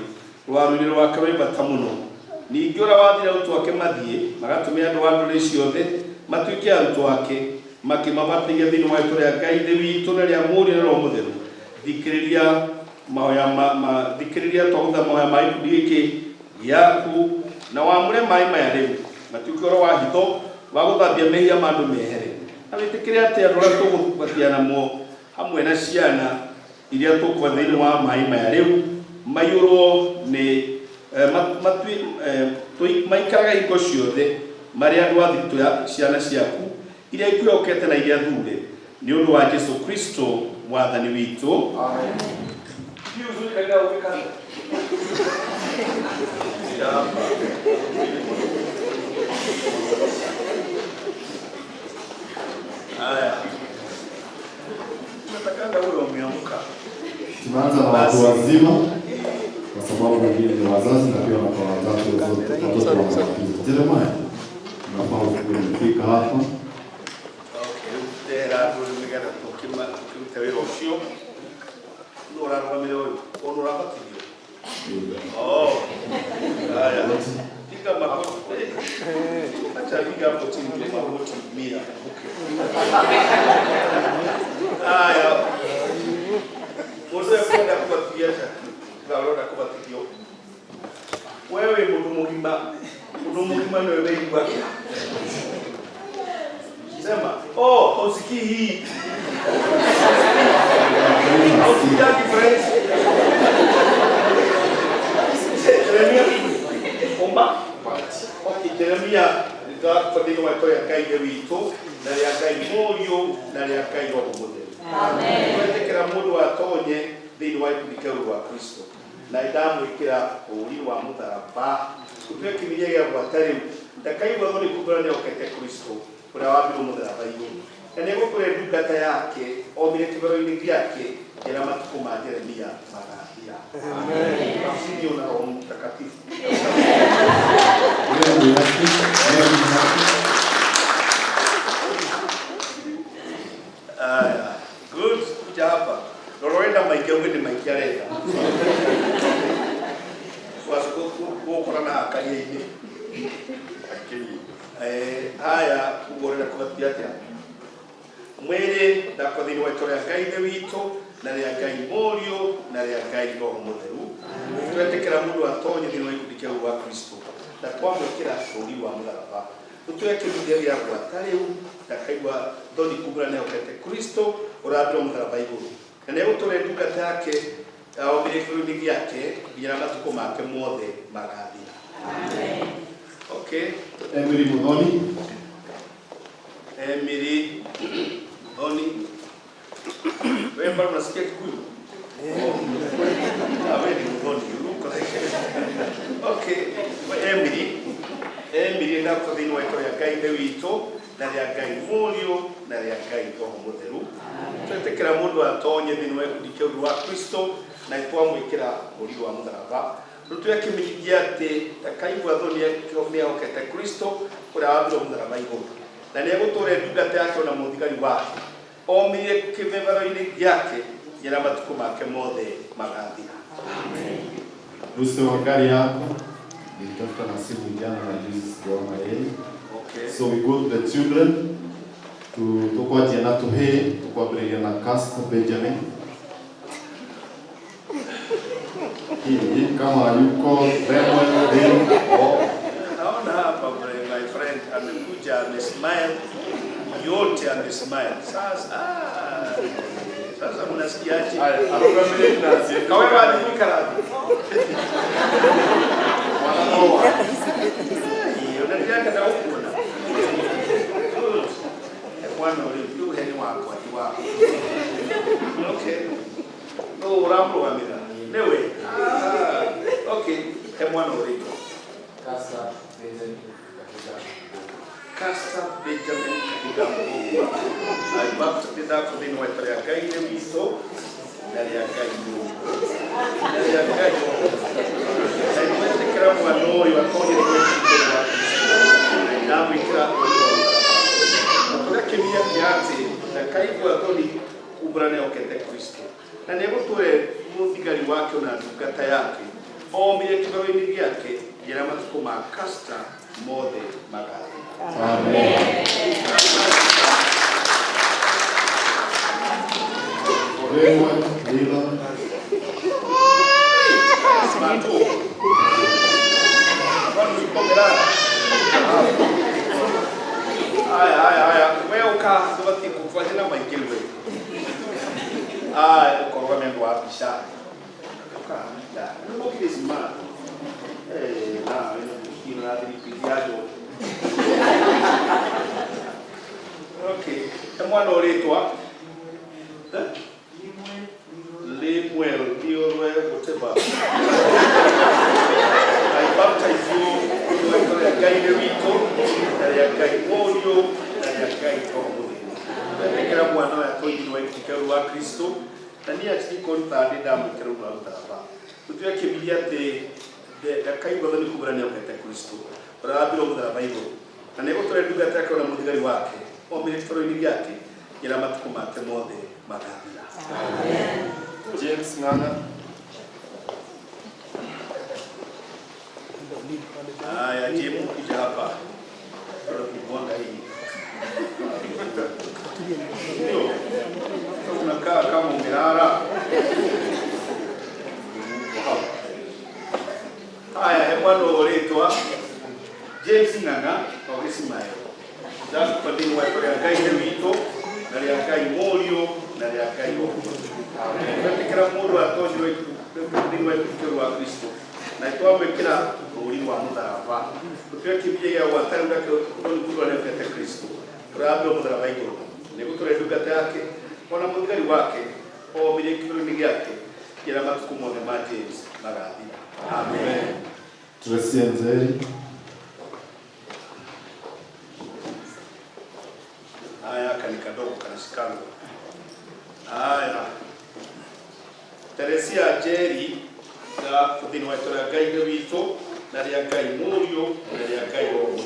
rwarurire rwakawe bata muno ningi ura wathira utu ake mathie magatumia andu wa nduri ciothe matuike antu ake makimabatigia thini wa itura Ngai thi witu na ria muri na roho mutheru thikiriria maoya thikiriria twagutha maoya ma ikundi giki yaku na wamure mai maya riu matuike ura wa hitho wa guthambia mehia mandu mehere na witikire ati andu aria tugubatia namo hamwe na ciana iria tukwa thini wa mai maya riu mayurwo ni maikaraga hingo ciothe maria andu athitu ya ciana ciaku iria ikwiyokete na iria thure ni undu wa Jesu Kristo mwathani witu. Amen. Tunaanza na watu wazima kwa sababu wengine ni wazazi na pia wanakuwa watoto wa wanafunzi. Jeremiah, unafaa kufika hapa. Wewe mundu mugima ni wewe ibaki. Sema, usiki hii. Usiki friends. Jeremia, omba. Okay, Jeremia ndio kwa watu ya Ngai witu na ya Ngai moyo na ya Ngai roho mutheru. Amen. Wetekera mundu atonye thini wa ikundi wa Kristo. Na idamu ikira uri wa mutharaba kutuye kimiye ya gwatari ndakaigwa thoni kuburania okete Kristo kuria wabiru mutharaba iguru na nego kure ndungata yake omire kibero-ini giake gira matuko ma Jeremia magathia. Amen. Sio na Roho Mtakatifu. Good job. Lorenda maikio ni maikiarega. Kwa na akaliini. Haya kugorera kubatia tia. Mwere ndakothini wa itora Ngai the witu na ria Ngai morio na ria Ngai roho mutheru. Twetekera mundu atonye thini wa ikundi wa Kristo. Na twamwikira uri wa mutharaba. Tutweke muthia ya gwatariu ndakaigwa thoni kuburania okete Kristo urabira mutharaba iguru. Na nego tore ndungata yake omire kibero-ini giake nginya matuko make mothe magathira. Amen. Okay. Emily Muthoni. Emily Muthoni. Wewe mbona unasikia Kikuyu? Awe ni Muthoni. Okay. Emily ndako thini wa itora Ngai the witu na ria Ngai morio na ria Ngai roho mutheru. Twetekera mundu atonye thini wa ikundi wa Kristo na twamwikira uri wa mutharaba. Rutuye kimigia ati takaigwa thoni ya okete Kristo kuria wabiru mutharaba iguru na ni gutore ndungata yake na muthigari wake omire kibero-ini giake gira matuko make mothe magathira. Amen. Ruhusa wa gari yako nitafuta na simu jana na juzi sijaona yeye. Okay. So we go to the children tukwa jana tuhe tukwa bring na Casta Benjamin. Hii kama yuko Raymond Dale. Naona hapa my friend amekuja amesmile yote amesmile. Sasa mnasikiaje? Anakamile tunaanza. Kawe bado nikarabi. Wanaoa. Hiyo ndio kana huko na. Bwana ulipiu heni wako atiwa. Okay. No rambo amira. Lewe. Okay. Mwana ulipo. Casta Benjamin katika. Casta Benjamin katika Mungu. Alipata kudini wa itora Ngai the witu na ria Ngai Mungu. Na ria Ngai Mungu. Kira mwanoi wa konye kwa na mwikira. Kwa kimia kiasi na kaigwa thoni kumbũrane okete Kristo na nĩgũtũhe mũthigari wake na ndungata yake omire kĩgoro-inĩ gĩake njĩra matukũ ma kasta mothe magathĩ. Amen. Aya, wewe ukazobati kufanya na maikilwe. Kwa mendo wa pisha. Ukaenda. Look this man. Na ina dilipidiajo. Okay. Mwana oletwa. Lemuel diorwe kuteba. I baptize you ya gaire wito ya gai moyo ya gai tomo. Kila mwana ya toyi wa kikeru wa Kristo na ni ati konta de damu kero na utaba. Kutia kibilia te de kai bado ni kubrania kwa Kristo. Para abiro mudara Bible. Na nego tore duga take na mudigari wake. O ministro ni yake ila matuko mate mode magabila. Amen. James Nana. Aya, James kija hapa. Kwa kibonga hii. Ndio. Tunakaa kama umelala. Aya, hemwano oletwa James Nana kwa kisimayo. Dafu kwa dini wako ya gai wito na ya gai morio na ya gai oku. Kila mmoja atoje wetu dini wetu wa Kristo. Na itoa kila uri wa mudharaba. Kutia kibye ya watanga kwa ndugu wa Kristo. Rabi mudharaba hiyo. Nikutoa dugata yake ona mudigari wake o bile kilo yake kila matuko mode ma James magadi. Amen. Tusianze. Haya kanikadogo kanashikana. Haya. Teresia Jerry da kudini waitola gaide wito na ya gai moyo na ya gai roho.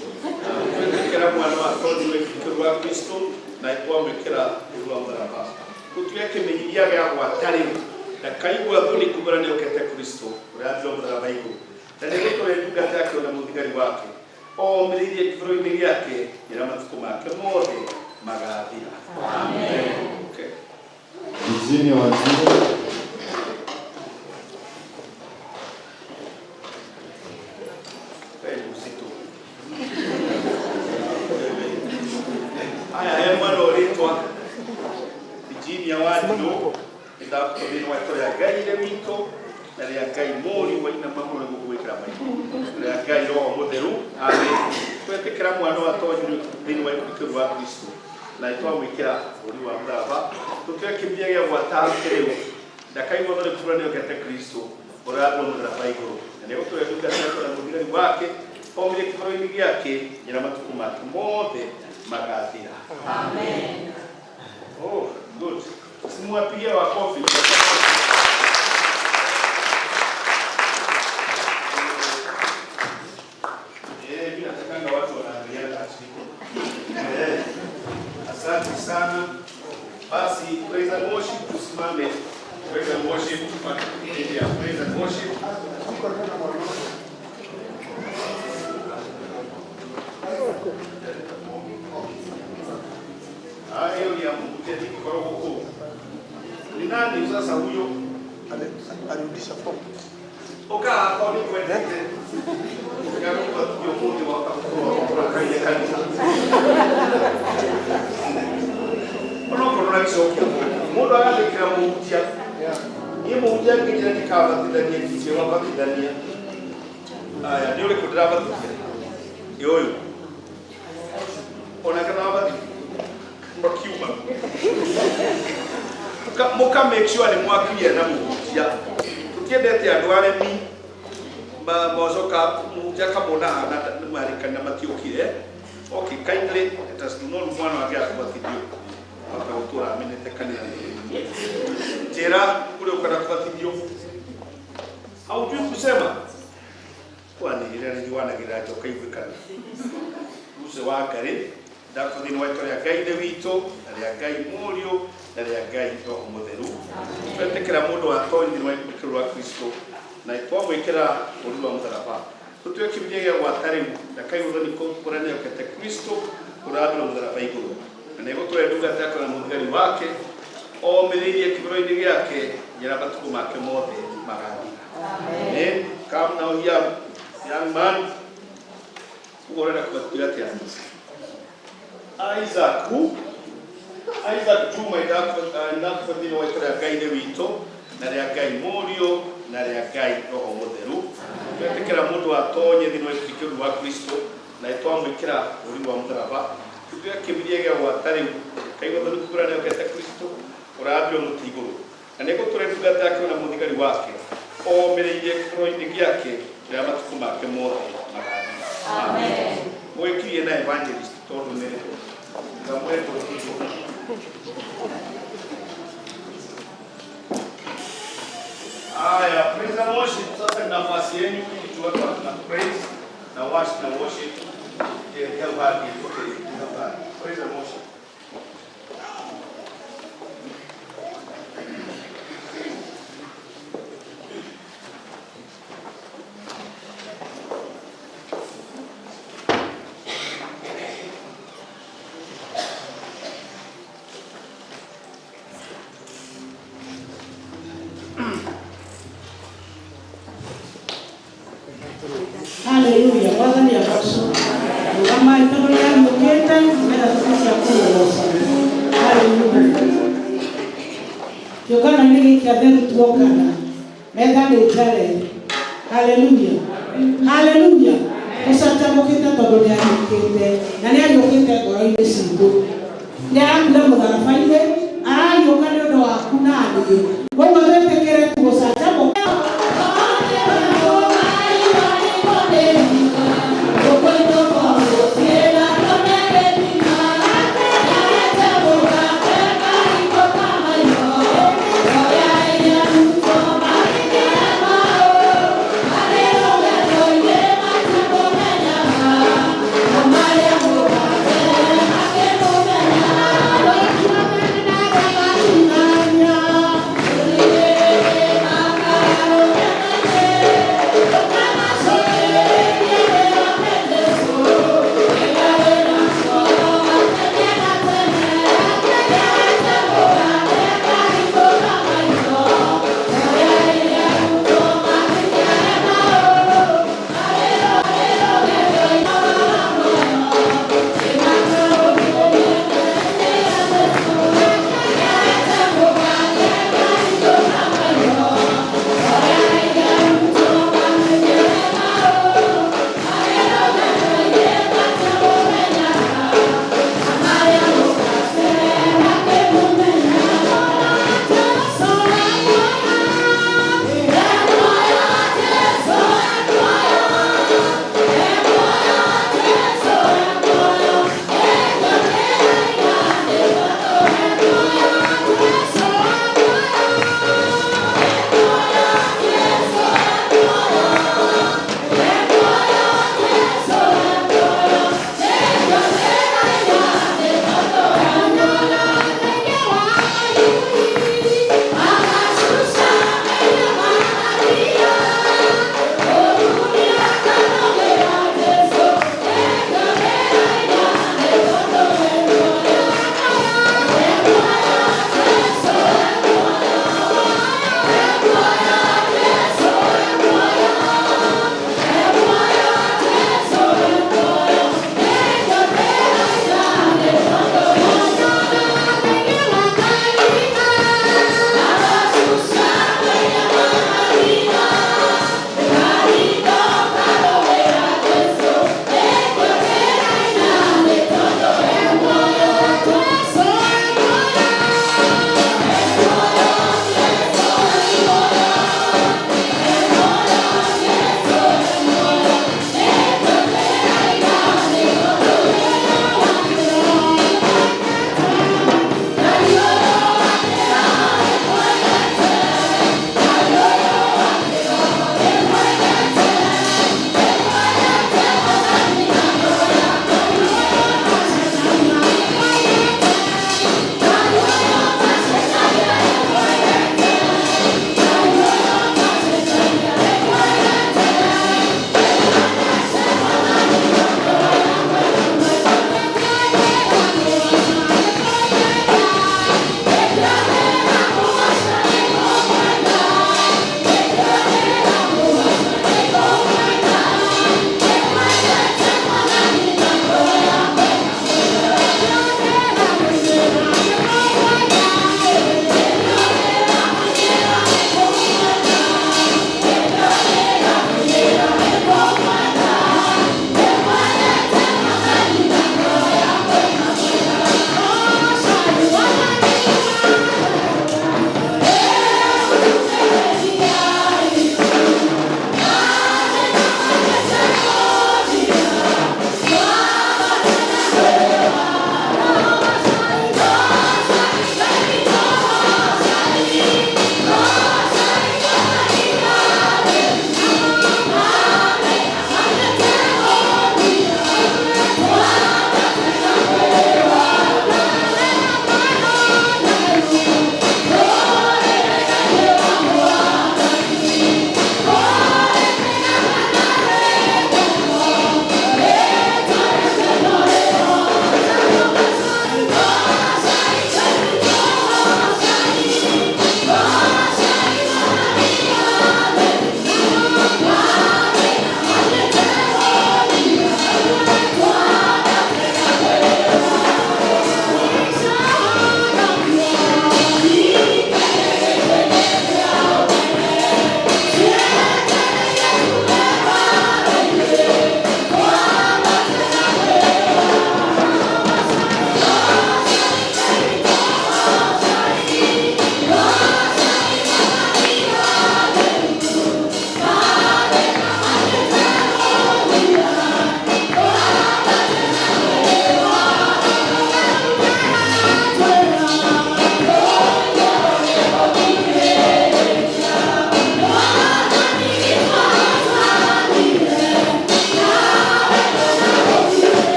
Kila mwana wa toni wetu wa Kristo na ikuwa mekera uwa mbaraba. Kutuweke mejidia ya watari na kaigwa dhuni kubarani okete Kristo. Urabiwa mbaraba hiyo. Na nilito ya duga yake na mudigari wake. O mlidie kifuroi yake ila matuko make mode magadira. Amen. Okay. Mjini wa Nzuri. Aya, mwana oletwa Virginia ya watu ndio kutobini watu ya gaire wito na ya gai mori wa ina mambo na kuweka mai ya gai roho modelu. Amen. Twete kila mwana watoje dini wa Kristo wa Kristo na itoa mwikira uri wa mdaba tutwe kimbia ya watatu leo dakai wa ndio kufanya kwa Kristo orado na Bible na leo tunaenda kwa mudigari wake pombe kifuroi yake ina matuko make mode magadira. Amen. Oh, good. Simuapigia wakofi. Mimi natakanga watu wanaangalia katika. Asante sana. Basi praise and worship tusimame. Praise and worship. Praise and worship. Hayo ya mteti koroko. Ni nani sasa huyo? Alirudisha fomu. Oka hapo ni kwenda. Ngalo kwa hiyo mmoja wa kaile kanisa. Ono kuna kisho kia. Modo alekera mujia. Ni mujia ngira nikava ndani ya kije wa ndani ya. Aya ndio ile kudrava. Yoyo. Ona kana wabati. Mbakiuma. Muka make sure ni mwakia na mujia. Tukiendete adware mi ba mozoka mujia kabona na marika na matiokire. Okay, kindly let us know mwana wa gari kwa video. Hapa utura minute kanisa. Jera kule ukana kwa video. Haujui kusema. Kwani ile ni wana girajo kaivukana. Use wa gari. Dako dini waito ya gai de wito, ya gai morio, na rĩa Ngai Roho Mũtheru. Twetĩkĩra mũndũ watonyi thĩinĩ wa ikũrũkĩro rwa Kristo na twamwĩkĩra ũũri wa mũtharaba. Tũtue kĩmenyithia gĩa gwata rĩu ndaka igũrũ nĩ kũrĩa nĩokete Kristo kũrandĩrwo mũtharaba igũrũ. Na nĩgũtũhe ndungata yake na mũthigari wake omĩrĩirie kĩgũro-inĩ gĩake nginya matukũ make mothe magathira. Amen. Come now here, young man. Unaenda kutulia tena. Isaac who? Isaac tu my dad nakufadhili wa ikora Ngai ne wito na rĩa Ngai Mũriũ na rĩa Ngai Roho Mũtheru. Twetĩkĩra mũndũ atonye thĩinĩ wa ikũrũkĩro rwa Kristo na twamwĩkĩra ũũri wa mũtharaba. Tũtue kĩmenyithia gĩa gwata rĩu kaigua thoni kũrĩa nĩokete Kristo ũrambĩrwo mũtĩ igũrũ. Na nĩgũtũhe ndungata yake na mũthigari wake omĩrĩirie kĩgũro-inĩ gĩake kĩrĩa matukũ make mothe magathira. Amen. Mwĩkirie na evangelist tondũ nĩ ngamwendo kitu. Aya, praise and worship. Sasa nafasi yenu ili tuweke na praise na worship. Help hadi okay. Praise and worship. Hallelujah. Bwana ni abaso. Kama itono ya mkete, mera sisi ya kuosa. Hallelujah. Yogana nini kia dentro tuokana. Mega ni tare. Hallelujah. Hallelujah. Kusata mkete todo ya mkete. Na ni ayokete goro ile singo. Ya akula mudarafa ile. Ayokane ndo hakuna adi. Bongo zote kere kusata mkete. Yeah.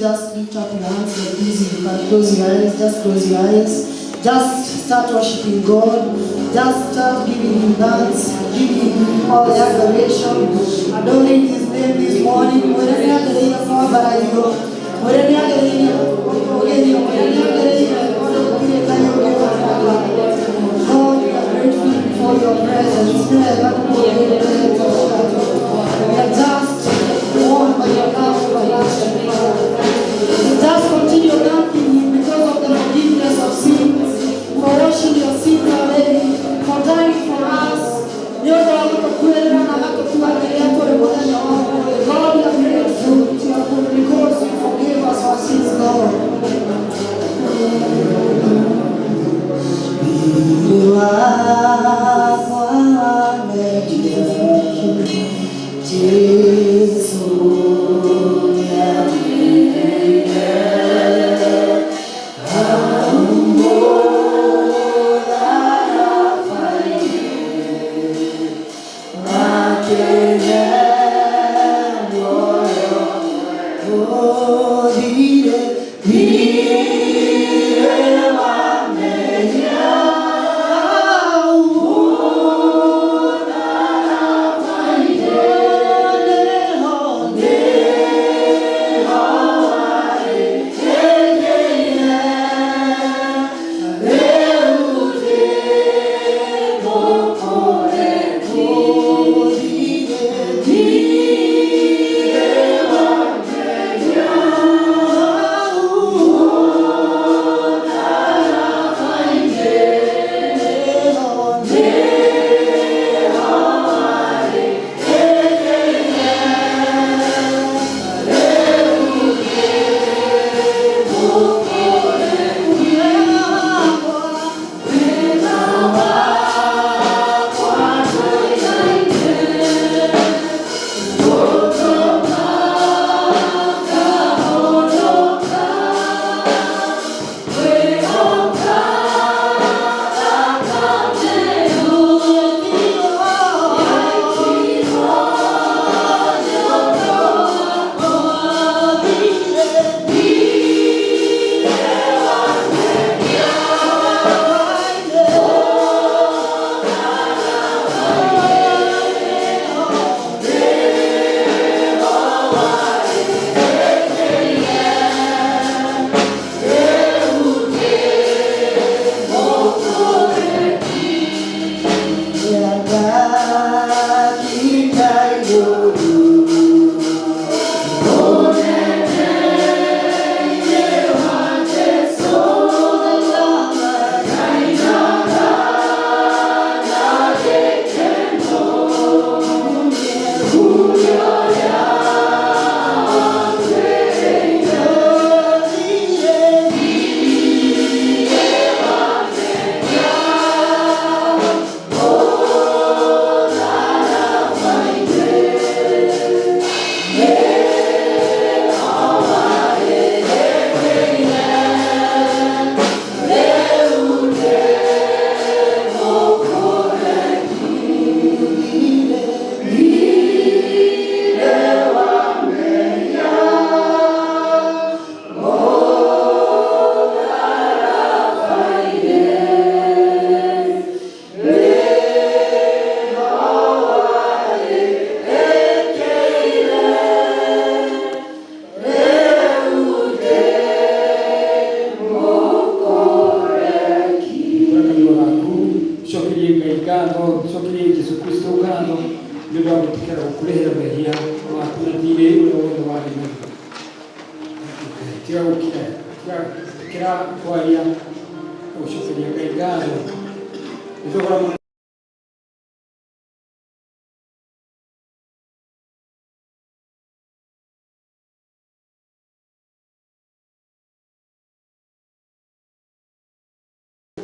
just lift up your hands like this. You can close your eyes, just close your eyes. Just start worshiping God. Just start giving Him thanks, giving Him all the adoration, adoring His name this morning. Wherever you are, you are God, we are grateful for your presence. We are just warmed by your love, everlasting Father. Just continue thanking Him because of the forgiveness of sins, for washing your sins away, for dying for us. God, we are grateful because you forgave us our sins, Lord.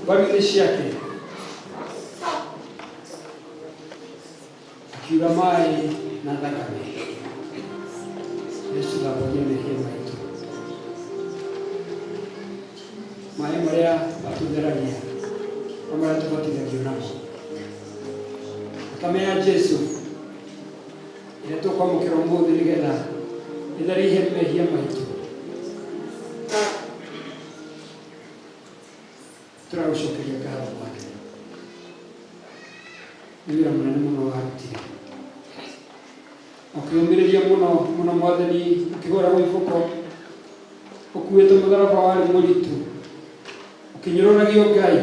Barilishi yake akiwa mai na thakame Yesu abonyene hema itu mai maria atuderagia amara tubatithagio namo thakame ya Jesu ĩrĩa tũkwamũkĩra ũmũthĩ nĩgetha ĩtherie mehia maitũ nĩtũragũcokeria ngatho mwake nĩ wĩra mũnene mũno warutire ũkĩũmĩrĩria mũno Mwathani ũkĩhũra mũibũko ũkuĩte mũtharaba warĩ mũritũ ũkĩnyũrũragio Ngai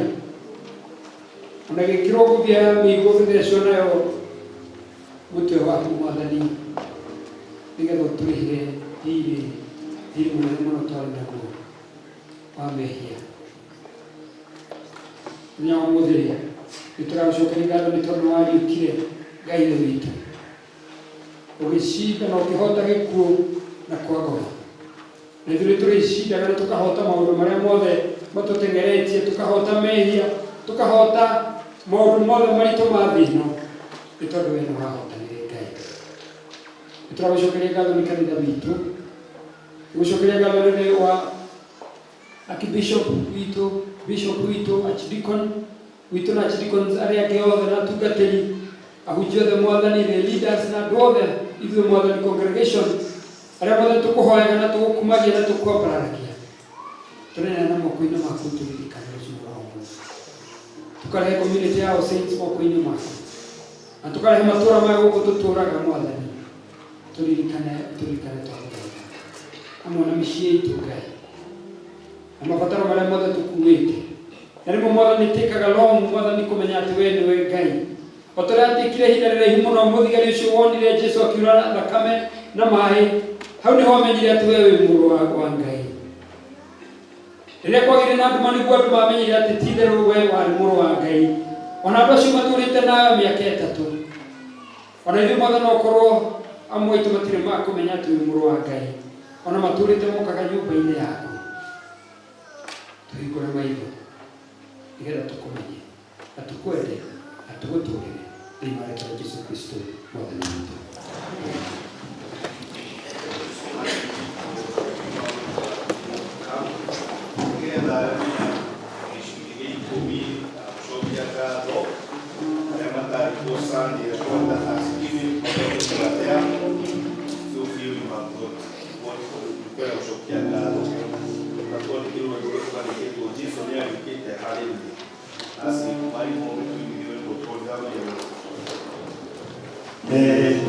ona gĩkĩro ngũbia ya mĩigua gũthecwo nayo mũtwe waku Mwathani nĩgetha ũtũrĩhire thirĩ mũnene mũno twarĩ naguo wa mehia mũthenya wa mũthĩ nĩtũragũcokeria ngatho nĩ tondũ wariũkire Ngai thĩ witũ ũgĩcinda na ũkĩhota gĩkuũ na kwa ngoro na ithuĩ nĩtũrĩcindaga na tũkahota maũndũ marĩa mothe matũteng'eretie tũkahota mehia tũkahota maũndũ mothe maritũ ma thĩ ĩno nĩ tondũ we nĩwahotanire Ngai nĩtũragũcokeria ngatho nĩ kanitha witũ nĩgũcokeria ngatho nĩ wa Archbishop witũ Archdeacon witũ na Archdeacons arĩa angĩ othe na atungatĩri ahunjia othe Mwathani the leaders na andũ othe ithuĩ Mwathani congregation arĩa mothe tũkũhoyaga na tũgũkumagia na tũkwambararagia tũneana moko-inĩ maku tũririkane rũciũ rwa ũmũthĩ tũkarehe community ya saints moko-inĩ maku na tũkarehe matũũra maya gũkũ tũtũũraga Mwathani tũririkane twagũthaitha hamwe na mĩciĩ itũ Ngai na mabataro marĩa mothe tũkuĩte na rĩmwe Mwathani ĩtĩkaga long Mwathani kũmenya atĩ we nĩwe Ngai o tũrĩa atĩkire ihinda rĩraihu mũno mũthigari ũcio wonire Jesũ akiura thakame na maaĩ hau nĩho amenyire atĩ we wĩ mũrũ wa Ngai rĩrĩa kwagĩire na nduma nĩguo andũ mamenyire atĩ ti-itherũ we warĩ mũrũ wa Ngai ona andũ acio matũrĩte nayo mĩaka ĩtatũ ona ithuĩ Mwathani okorwo amwe aitũ matirĩ makũmenya atĩ wĩ mũrũ wa Ngai ona matũrĩte mokaga nyũmba-inĩ yaku tũhingũre maitho nĩgetha tũkũmenye na tũkwende na tũgũtũũrĩre thĩinĩ wa rĩĩtwa rĩa Jesũ Kristo Mwathani witũ.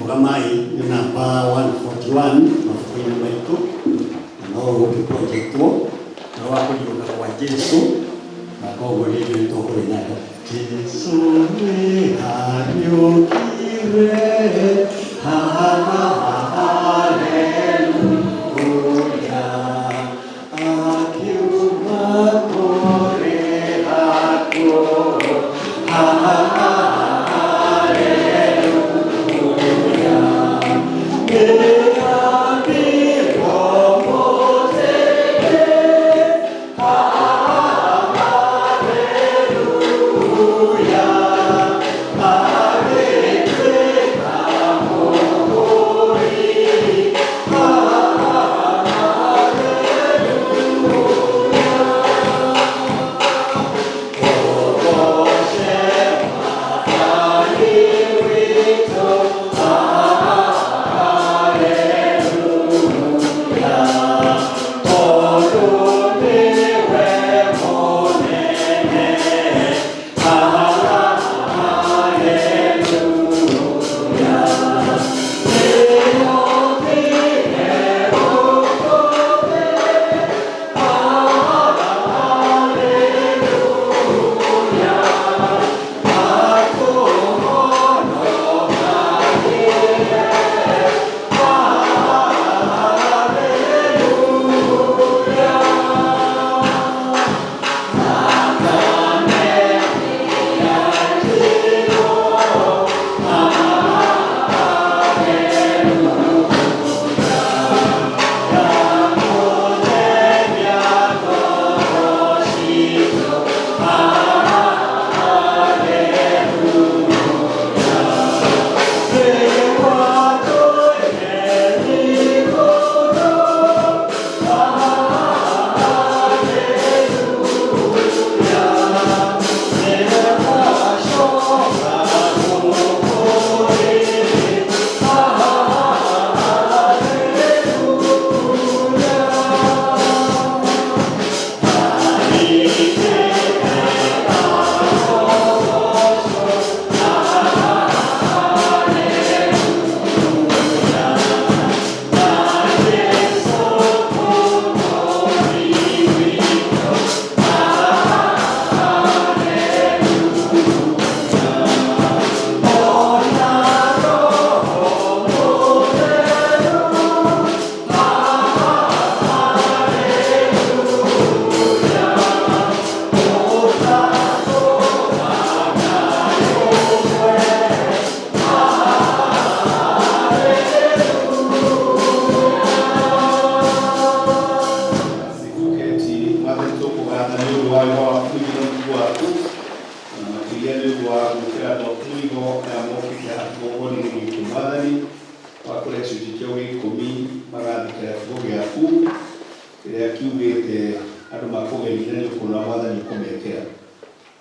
Ugamai namba 141 mafuko-inĩ maitũ no gũkĩprojectwo no wa kũriũka kwa Jesũ na koguo rĩngĩ nĩtũkũrĩnyaga Jesũ nĩ ariũkire haleluya akiuma kũrĩ hakuo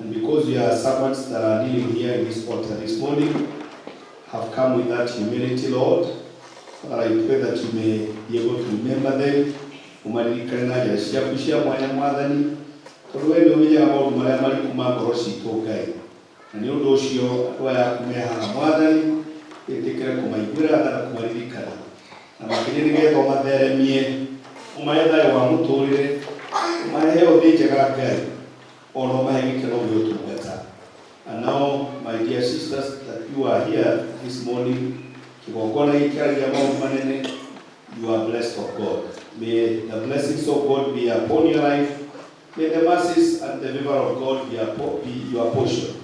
And because we are servants that are kneeling here in this altar this morning, have come with that humility, Lord. Father, I pray that you may be able to remember them. Umaririkana jashiya kushia mwanya mwathani. Tondu we ni umenyaga maundu maria mari kuma ngoro citu Ngai. Na ni undu ucio andu aya kumehaga mwathani itikire kumaiguira na kumaririkana. Na makinya nigetha matheremie umahe thayo wa muturire umahe uthi njega Ngai ono mahe gikeno gio tungata. And now, my dear sisters, that you are here this morning, you are blessed of God. May the blessings of God be upon your life. May the mercies and the favor of God be your portion.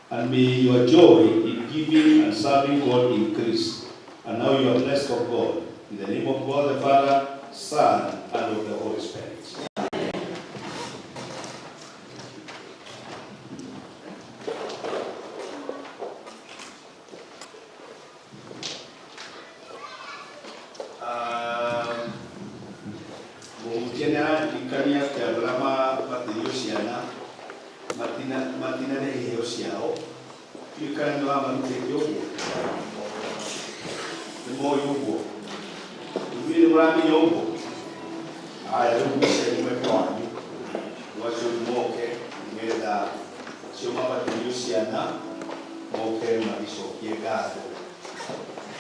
And may your joy in giving and serving God increase. And now you are blessed of God. In the name of God the Father, Son, and of the Holy Spirit.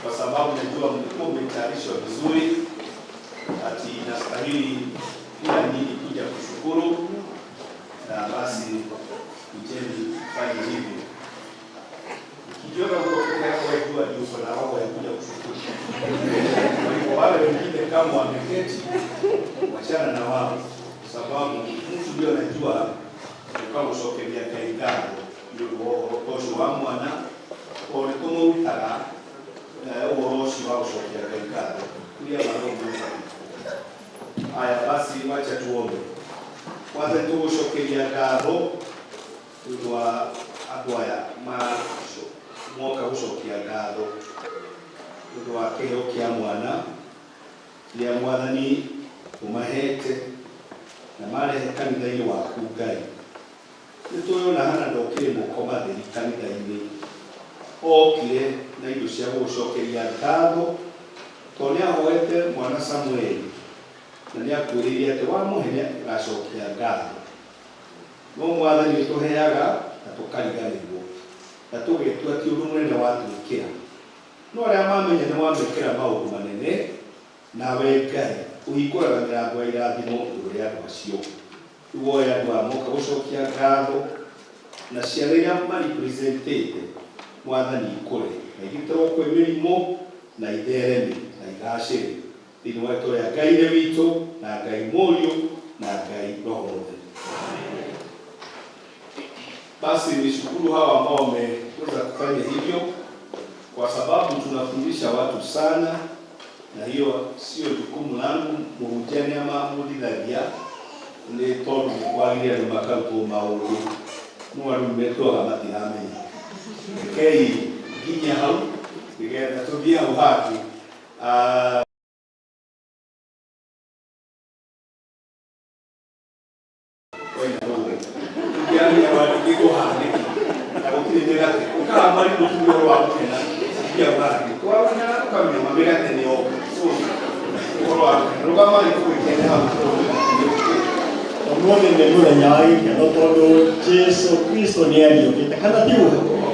Kwa sababu najua mlikuwa umetayarishwa vizuri, ati inastahili kila nini kuja kushukuru, na basi mjeni fanye hivyo. Kijiona huko peke yako wajua ndio uko na roho ya kuja kushukuru. Kwa wale wengine kama wameketi, wachana na wao, kwa sababu mtu ndio anajua kwa usokelea kaigaro ndio roho wa mwana kwa kama utara uoroshi wa usokelea kaigaro kulia maroho. Haya basi wacha tuombe. Kwanza tuushokeria ngatho wa andũ aya moka gũcokia ngatho nĩũndũ wa kĩheo kĩa mwana rĩrĩa mwathani ũmahete na marehe kanitha-inĩ waku Ngai. Nĩtũyona hana ndokire mũkoma theri kanitha-inĩ, okire na indo cia gũcokeria ngatho tondũ nĩahoete mwana Samueli na nĩakwĩrĩire atĩ wamũhe nĩagacokia ngatho. No mwathani nĩtũheaga na tũkariganĩrwo na tũgetua ti ũndũ mũnene watwĩkĩra, no arĩa mamenya nĩ wamwĩkĩra maũndũ manene nawe Ngai ũhingũraga mĩrango ya irathimo igũrũ rĩa andũ acio. Rĩu oya andũ aya moka gũcokia ngatho na ciana iria marepresentĩte mwathani ikũre na igitĩrwo kwĩ mĩrimũ na ithereme na igacĩre thĩinĩ wa rĩĩtwa rĩa Ngai ithe witũ na Ngai Mũriũ na Ngai Roho Mũtheru. Basi nishukuru hawa ambao wameweza kufanya hivyo, kwa sababu tunafundisha watu sana, na hiyo sio jukumu langu muhujeni ama mudithagia ni tondu kwagire ni makarutwo maundu no andu metwaga matiramenya kei ginya hau nigetha tuthie hau haki Jesu Kristo ni aliokita kana tiu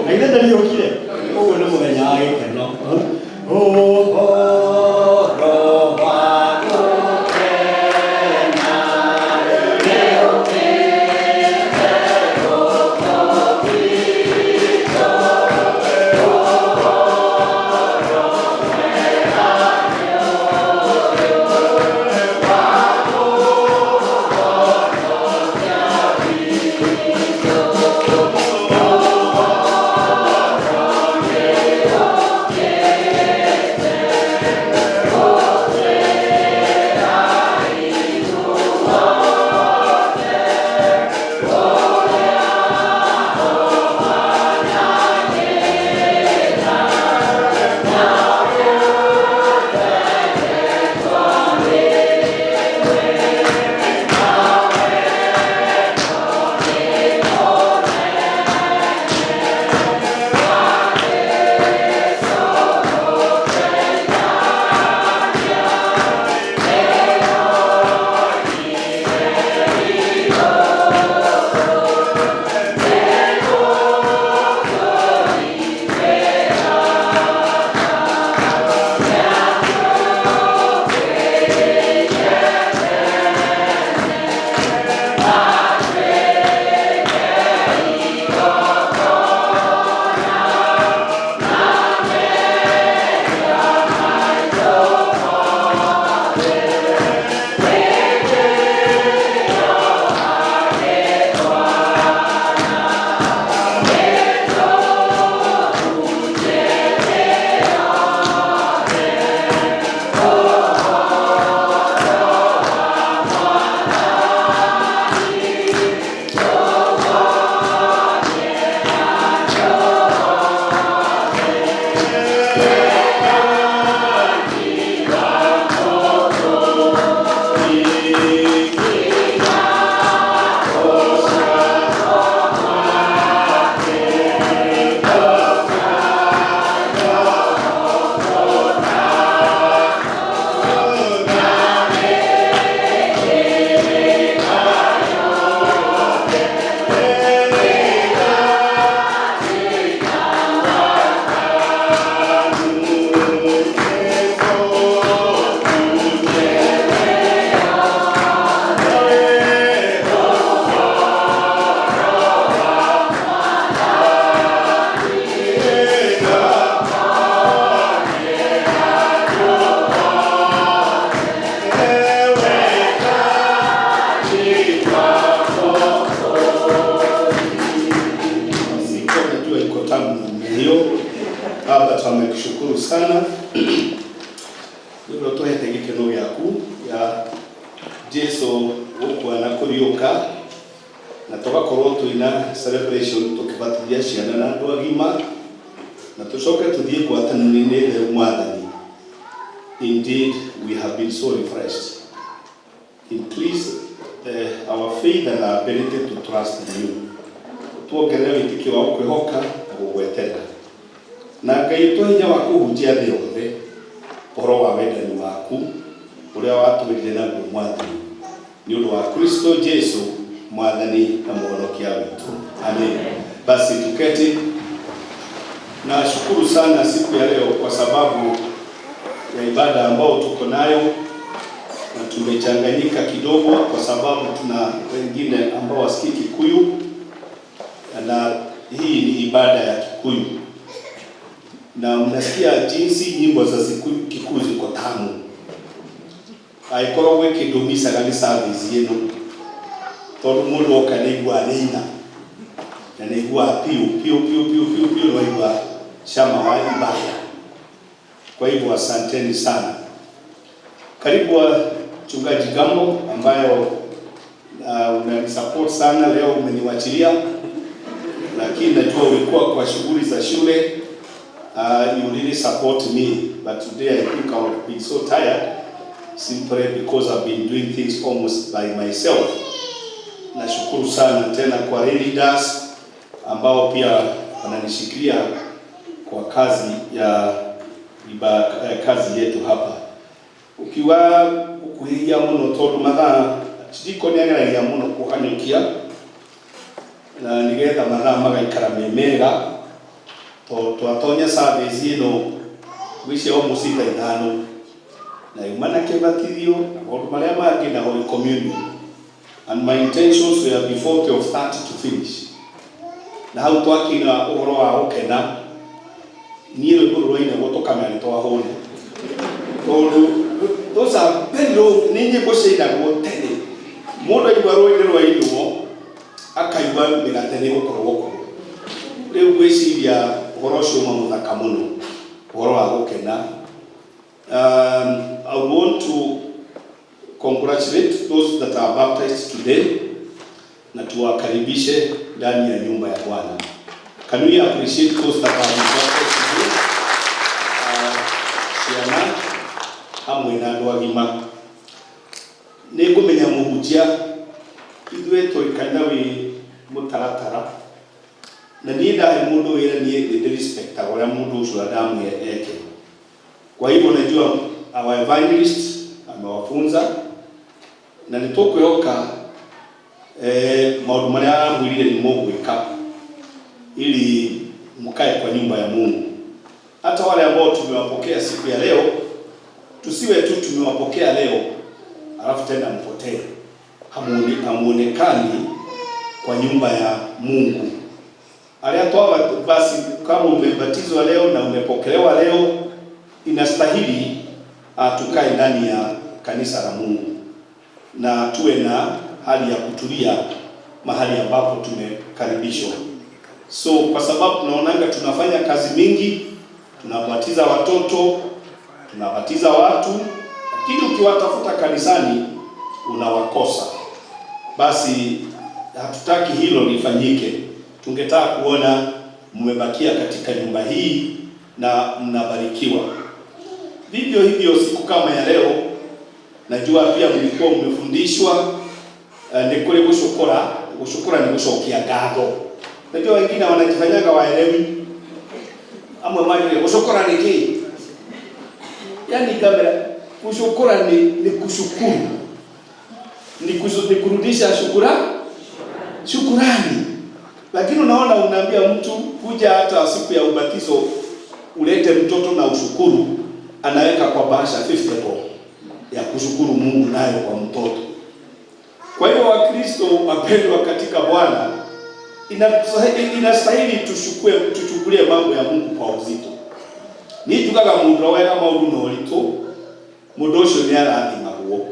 aina ndaliokire ogo ni muthenya wa gikeno sana ndio tuhete gikeno gyaku ya Jesu ukwana kurioka na tugakorwo twina celebration tukibatithia ciana na andu agima na tucoke tuthie ngwatanĩro-inĩ theru Mwathani. Indeed, we have been so refreshed. Increase our faith and our ability to trust in you. Tuongerere wĩtĩkio wa kwĩhoka na gũgweterera. Na Ngai ũtũhe hinya wa kũhunjia thĩ yothe ũhoro wa wendani waku ũrĩa watwĩrire naguo Mwathani. Nĩ ũndũ wa Kristo Jesu Mwathani na Mwonokia witũ. Amen. Basi tuketi. Nashukuru sana siku ya leo kwa sababu ya ibada ambao tuko nayo, na tumechanganyika kidogo kwa sababu tuna wengine ambao wasikii Kikuyu, na hii ni ibada ya Kikuyu. Na mnasikia jinsi nyimbo za Kikuyu ziko tamu. Aikoro weke domisa gali service yenu. Todo mundo okaneigwa neina. Na neigwa piu no igwa shama wa ibada. Kwa hivyo asanteni sana. Karibu Mchungaji Gambo ambayo unanisupport sana leo, umeniwachilia, lakini najua ulikuwa kwa shughuli za shule. You really support me, but today I think I've been so tired simply because I've been doing things almost by myself. Nashukuru sana tena kwa leaders ambao pia wananishikilia kwa kazi ya kazi yetu hapa. Ukiwa kuhia muno tondu mathaa chidiko niageragia muno kuhanyukia na nigetha mathaa magaikara memega twatonya service ino wici almost 5 na yumana kibatithio na maundu maria mangi na Holy Communion, and my intentions were before 12:30 to finish. Na hau twakina uhoro wa gukena niĩ rũrũ-inĩ gũtũkamenya twahũne tondũ those are very low. Nĩ nyĩmbo ciainagwo tene, mũndũ aigua rũĩ-inĩ rwainwo akaigua mĩgate nĩ gũkorwo kuo. Rĩu gwĩciria ũhoro ũcio uma mũthaka mũno, ũhoro wa gũkena. I want to congratulate those that are baptized today na tuwakaribishe ndani ya nyumba ya Bwana. Can we appreciate those that are baptized today? Ciana hamwe na andũ agima. Nĩ ngũmenya mũhunjia ithuĩ tũikana wĩ mũtaratara, na niĩ ndahe mũndũ wĩra niĩ ndĩ respect ũrĩa mũndũ ũcio adamwe eke. Kwa hivyo najua our evangelist amewafunza na nĩtũkwĩhoka maũndũ marĩa aramwĩrire nĩ mũgwĩka ili mkae kwa nyumba ya Mungu. Hata wale ambao tumewapokea siku ya leo, tusiwe tu tumewapokea leo alafu tena mpotee, hamuonekani kwa nyumba ya Mungu. Aliatoa basi, kama umebatizwa leo na umepokelewa leo, inastahili tukae ndani ya kanisa la Mungu na tuwe na hali ya kutulia mahali ambapo tumekaribishwa. So kwa sababu tunaonanga tunafanya kazi mingi, tunabatiza watoto, tunabatiza watu, lakini ukiwatafuta kanisani unawakosa. Basi hatutaki hilo lifanyike. Tungetaka kuona mmebakia katika nyumba hii na mnabarikiwa. Vivyo hivyo siku kama ya leo, najua pia mlikuwa mmefundishwa ni kule gushukura ni gushokia ngatho. Najua wengine wanajifanyaga waelewi. Amwe maji gushukura ni kii? Yaani kamera kushukura ni kushukuru. Ni kurudisha shukurani. Lakini unaona unaambia mtu kuja hata siku ya ubatizo ulete mtoto na ushukuru, anaweka kwa bahasha 50 bob ya kushukuru Mungu nayo kwa mtoto. Kwa hiyo Wakristo wapendwa katika Bwana, inastahili tuchukulie mambo ya Mungu kwa uzito. Ni tukaga mundu wega maundu no rito mundu ucio ni arathimagwo.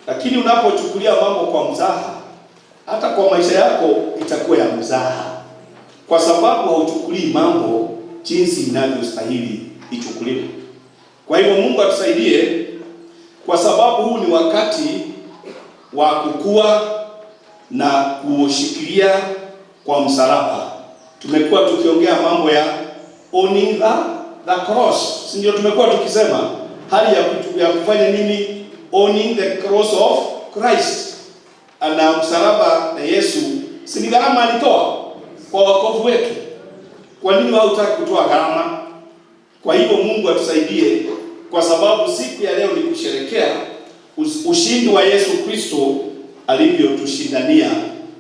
Lakini unapochukulia mambo kwa mzaha, hata kwa maisha yako itakuwa ya mzaha, kwa sababu hauchukulii mambo jinsi inavyostahili ichukuliwe. Kwa hivyo Mungu atusaidie, kwa sababu huu ni wakati wa kukua na kushikilia kwa msalaba. Tumekuwa tukiongea mambo ya owning the cross. Ndio tumekuwa tukisema hali ya kufanya nini? Owning the cross of Christ. Na msalaba na Yesu si gharama alitoa kwa wokovu wetu. Kwa nini wao hutaki kutoa gharama? Kwa hivyo Mungu atusaidie, kwa sababu siku ya leo ni kusherekea ushindi wa Yesu Kristo alivyotushindania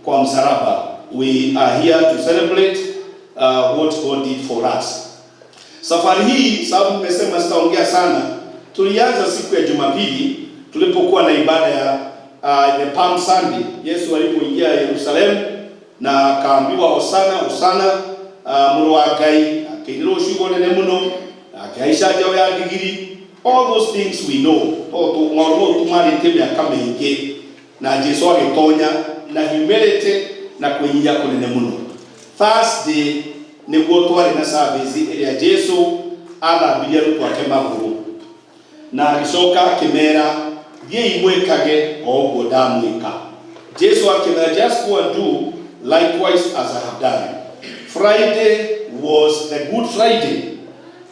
kwa msalaba. We are here to celebrate what God did for us. Safari hii, sababu nimesema sitaongea sana, tulianza siku ya Jumapili tulipokuwa na ibada ya the Palm Sunday. Yesu alipoingia Yerusalemu na akaambiwa hosana hosana, muru wa Ngai akiniro shugo nene muno, akaisha jawe ya digiri. All those things we know. To ngoro tumari tebe akameige na Yesu agitonya na humility na kuingia kunene muno. Thursday ni gwotwari na service ya Yesu athambiria rutu ake maguru na alicoka akimera thiĩ mwĩkage o ũguo ndamwĩka. Yesu akimera, just go and do likewise as I have done. Friday was the Good Friday,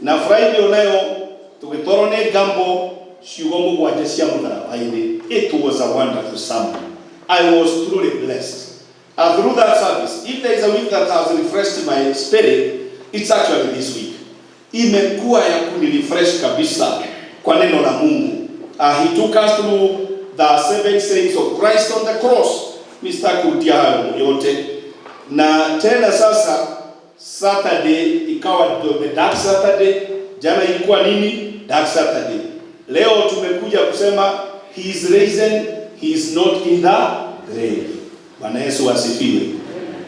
na Friday onayo tugĩtwarwo nĩ ngambo ciugo mũgwanja cia mũtharaba-inĩ. It was a wonderful sermon. I was truly blessed. Through that service, if there is a week that has refreshed my spirit, it's actually this week. Imekuwa ya kunirefresh kabisa kwa neno la Mungu. He took us through the 7 sayings of Christ on the cross. Mr. Kutia yote. Na tena sasa Saturday ikawa the Dark Saturday. Jana ilikuwa nini? Dark Saturday. Leo tumekuja kusema he is risen, he is not in the grave. Bwana Yesu asifiwe.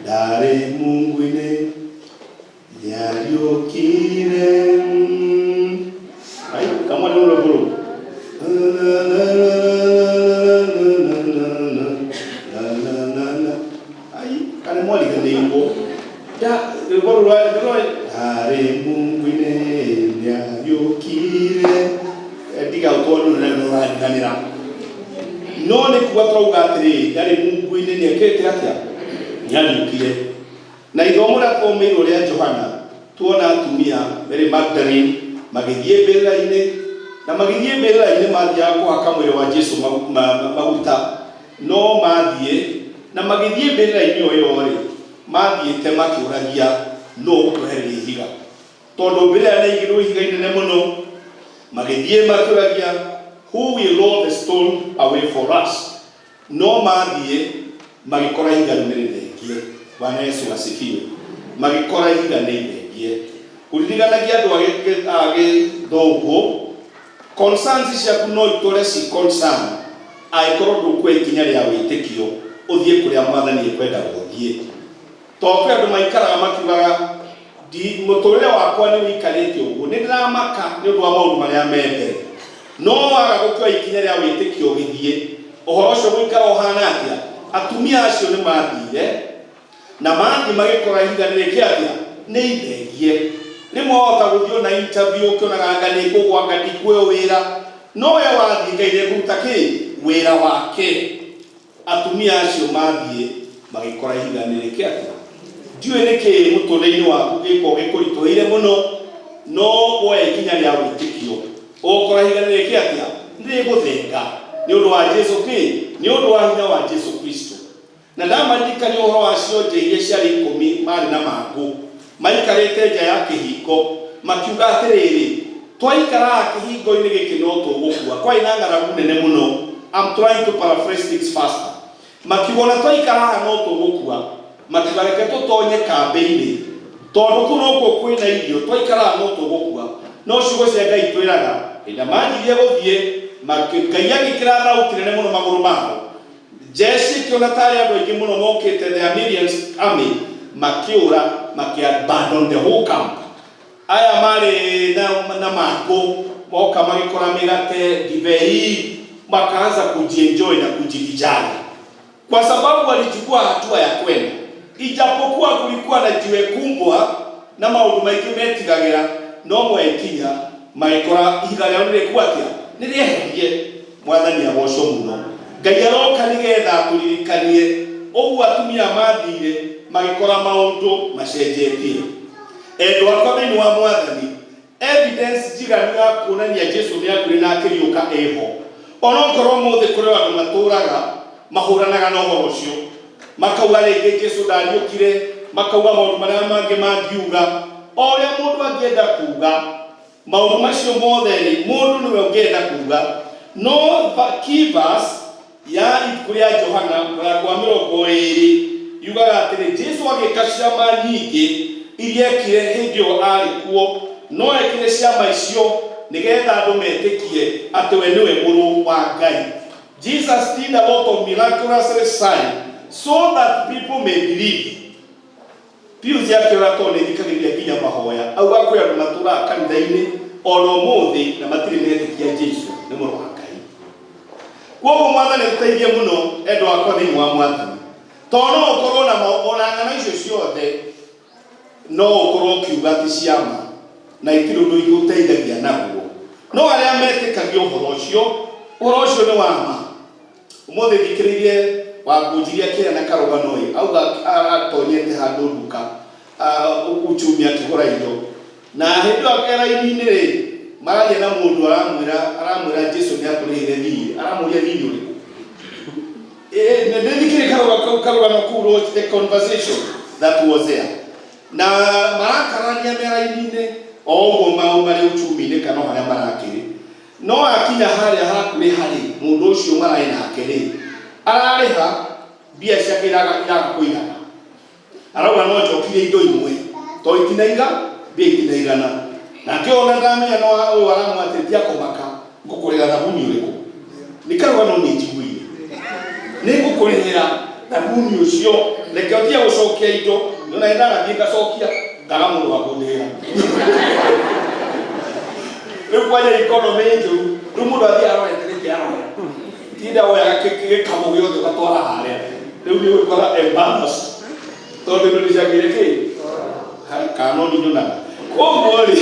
Dare Mungu ine yaliokire. Ai, kama ndio bro. Ai, kana mwali kanimbo. Da, bro dare Mungu ine yaliokire. Diga utono na kanira. No ni kuwatauga atiri yari Mungu ine ni ekete atia nyaliukire. Na ithomo la komeiro ria Johana tuona atumia Mary Magdalene magithie mbere-inĩ na magithie mbere-inĩ mathia kuhaka mwĩrĩ wa Jesu maguta, no mathie na magithie mbere-inĩ oyo-rĩ mathiĩte makĩũragia no gũtwehereria ihiga, tondũ mbere ya igĩrwo ihiga inene mũno. Magithie makĩũragia who will roll the stone away for us. No mathie magikora ihiga nĩrĩthengie. Bwana Yesu asifiwe. Magikora ihiga nĩrĩthengie. Kuririkanagia andũ agĩthũngũ concerns ciaku no itũre ci concern angĩkorwo ndũkuoya ikinya rĩa wĩtĩkio ũthiĩ kũrĩa Mwathani ekwenda gũthiĩ. Tondũ andũ maikaraga makiugaga mũtũrĩre wakwa nĩ ũikarĩte ũguo, nĩ ndĩramaka nĩ ũndũ wa maũndũ marĩa me mbere. No waga gũkuoya ikinya rĩa wĩtĩkio ũgĩthiĩ, ũhoro ũcio gũikara ũhana atĩa? Atumia acio nĩ mathire na mathi magĩkora ihiga nĩrĩkĩ atĩa? Nĩ ithengie. Rĩmwe wahota gũthiĩ na interview ũkĩonaga anga nĩ ngũgwanga ndikuoyo wĩra, no we wathiĩ Ngai nĩekũruta kĩ? Wĩra wake. Atumia acio mathiĩ magĩkora ihiga nĩrĩkĩ atĩa? Ndiũĩ nĩkĩ mũtũrĩre-inĩ waku gĩko gĩkũritũhĩire mũno, no woya ikinya rĩa wĩtĩkio ũgũkora ihiga nĩrĩkĩ atĩa? Nĩrĩgũthenga nĩ ũndũ wa Jesu kĩ? Nĩ ũndũ wa hinya wa Jesu Kristo. Na ndamarikania ũhoro wa cionje iria ciarĩ 10 marĩ na mangũ maikarĩte nja ya kĩhingo makiuga atĩrĩrĩ, twaikaraga kĩhingo-inĩ gĩkĩ no tũgũkua. Kwarĩ na ng'aragu nene mũno. I'm trying to paraphrase things faster. Makiuga ona twaikaraga no tũgũkua, makiuga reke tũtonye kambĩ-inĩ tondũ kũu nokuo kwĩna irio, twaikaraga no tũgũkua. No ciugo cia Ngai twĩraga hĩndĩ manjirie gũthiĩ Ngai agĩkĩra thauti nene mũno magũrũ mao. Jeshi kiona tarĩ andũ aingĩ mũno mokĩte, their millions army, makiũra abandon the whole camp. Aya marĩ na mangũ moka magĩkora mĩgate, ndibei, makaanza kujienjoy na kujivijali, kwa sababu walichukua hatua ya kwenda. Ijapokuwa kulikuwa na jiwe kubwa na maũndũ maingĩ metigagĩra, no mwekinya magikora ihiga rĩao nĩrĩkwatia nĩrĩeherie. Mwathani agocwo mũno. Ngai aroka nĩgetha tũririkanie ũguo atumia mathire magikora maũndũ macenjetie. Endwa akwa thĩinĩ wa Mwathani, evidence njiganu ya kuonania Jesu nĩ akũrĩ na akĩriũka eho. Onokorwo mũthĩ kũrĩ andũ matũraga mahũranaga na ũhoro ũcio, makauga rĩngĩ Jesu ndariũkire, makauga maũndũ marĩa mangĩ mangiuga, o ũrĩa mũndũ angĩenda kuuga maũndũ macio mothe rĩ, mũndũ nĩwe ũngĩenda kuuga. No key verse ya ibuku rĩa Johana mũrango wa 20 yugaga atĩrĩ, Jesu agĩka ciama nyingĩ iria ekire hĩndĩ ĩyo arĩ kuo, no ekire ciama icio nĩgetha andũ metĩkie atĩ we nĩwe mũrũ wa Ngai. Jesus did a lot of miraculous signs so that people may believe. Pius yake ũratwo nĩ thikagĩrĩria nginya mahoya. Auga kwĩ andũ matũraga kanitha-inĩ ona ũmũthĩ na matirĩ metĩkia Jesu nĩ mũrũ wa Ngai. Koguo Mwathani tũteithie mũno endwa akwa thĩinĩ wa Mwathani. Tondũ no ũkorwo na ona ng'ano icio ciothe no ũkorwo ũkiuga ti ciama na itirĩ ũndũ igũteithagia naguo. No arĩa metĩkagia ũhoro ũcio nĩ wa ma. Ũmũthĩ thikĩrĩirie Wangũnjiria kĩrĩa na karũgano auga atonyete handũ nduka uchumi akĩgũra indo na hĩndĩ ĩyo akĩra-inĩ rĩ mararia na mũndũ aramwĩra Jesu nĩ atũrĩire thirĩ, aramũria thirĩ ũrĩkũ. Nĩndĩthikĩrĩ karũgano kũu, the conversation that was there. Na marakarania mera-inĩ o ũguo maũ marĩ uchumi-inĩ kana harĩa marakĩrĩ. No akinya harĩa hakuhĩ harĩ mũndũ ũcio mararĩ nake rĩ, ararĩha mbia ciake iraga kũigana. Arauga no njokire indo imwe to itinaiga mbia itinaigana. Nake ona ndamenya no ũyũ aramwatĩtia kũmaka ngũkũrĩra thabuni ũrĩkũ. Nĩ karũgano nĩ njiguire. Nĩ ngũkũrĩhĩra thabuni ũcio, reke ũtige gũcokia indo, nĩona ndathiĩ ngacokia ngaga mũndũ wa kũndĩhĩra. Rĩu kwanja ikonomĩ njũru, rĩu mũndũ athiĩ arorete rĩngĩ aroya. Tinda woyaga gĩkamo gĩothe ũgatwara harĩa. Rĩu nĩ ũgũkora embarrassed tondũ nĩũrĩcagĩre kĩ kanoni nyonaga. Koguo rĩ,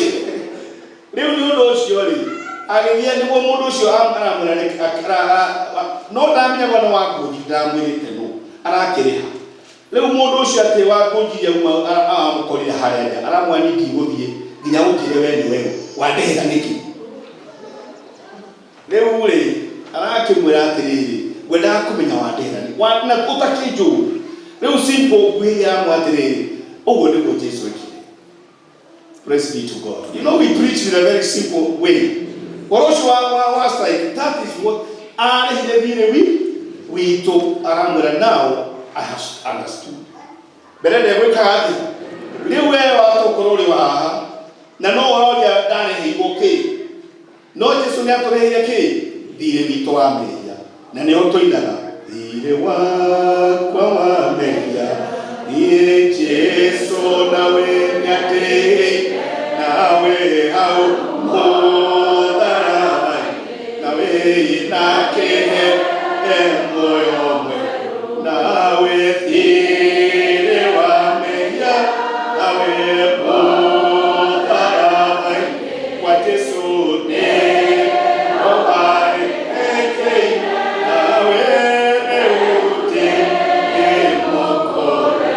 rĩu nĩ ũndũ ũcio rĩ, agĩthiĩ nĩguo mũndũ ũcio aramwĩra no ndamenyaga no Wangũnji ndamwĩrĩte no arakĩrĩha. Rĩu mũndũ ũcio atĩ Wangũnji amũkorire harĩa nja aramwĩra nĩ ndigũthiĩ nginya gũkĩre we nĩ wewe wandĩhĩra nĩkĩ. Rĩu rĩ arakĩmwĩra atĩrĩrĩ ngwendaga kũmenya wandĩhĩra na ũtakĩnjũĩ. Rĩu simple ngwĩria amwatĩrĩrĩ ũguo nĩguo Jesu ekire. Praise be to God. You know, we preach in a very simple way. What was like, that is what we told Aramura. Now I have understood. Better than we can. Live where I took Corona. No, all your darling, okay. No, just on after the key. Dear Vito Amelia. Naneo Toidana. Dear one, Amelia. Dear Jesu, now we nawe hau motharai nawe nakehe moyo mwe nawe thire wa menya nawe motharai kwa Jesu ne oai eke nawe reute mokore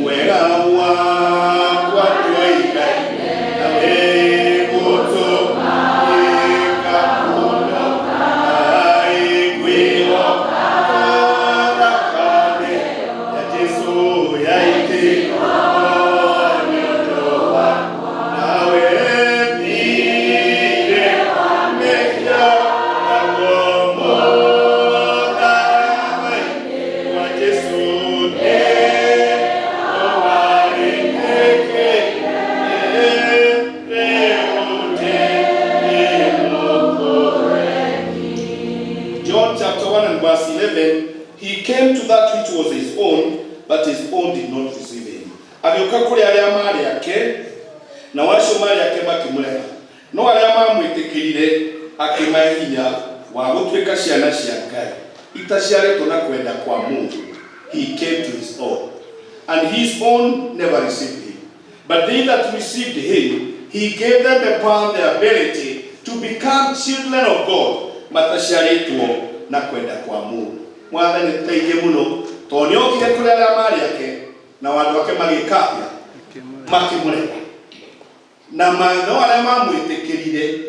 wega wa he came to that which was his own, but his own did not receive him. Agĩũka kũrĩ arĩa marĩ ake, na acio marĩ ake makĩmũrega. No arĩa mamwĩtĩkĩrire akĩmahe hinya wa gũtuĩka ciana cia Ngai, itaciarĩtwo na kwenda kwa mũndũ. He came to his own, and his own never received him. But they that received him, He gave them upon the ability to become children of God. Matasharitwo na kwenda kwa Mungu. Mwathani tuteithie muno tonyo kile kule ala mali yake na watu wake magikapia makimureka na mano ala mamwitikirire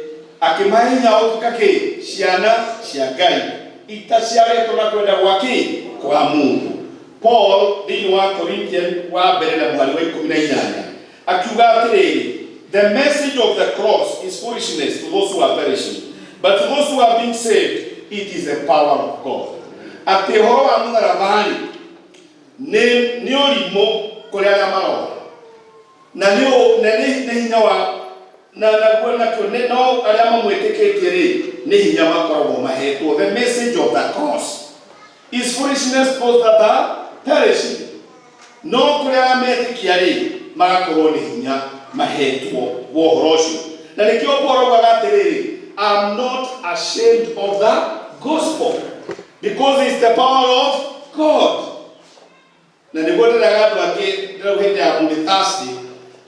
akimahinya otukake ciana cia Ngai itaciaretwo na kwenda gwaki kwa Mungu. Paul thini wa Corinthians wa mbere na mwari wa 18 akiuga atiriri, the message of the cross is foolishness to those who are perishing, but to those who are being saved it is the power of God. Ati horo wa mutharabani ni orimo kuri ala marora na ni hinya wa na kuona kone no ala mamwetikitie ri ni hinya makorwo mahetwo. The message of the cross is foolishness both that are perishing. No kuri ala metikia ri magakorwo ni hinya mahetwo wohoro ucio. Na nikio Paul wagatiriri, I'm not ashamed of the gospel because it's the power of God. Na niguo ndiragandu angi ndirauhinde ya Monday Thursday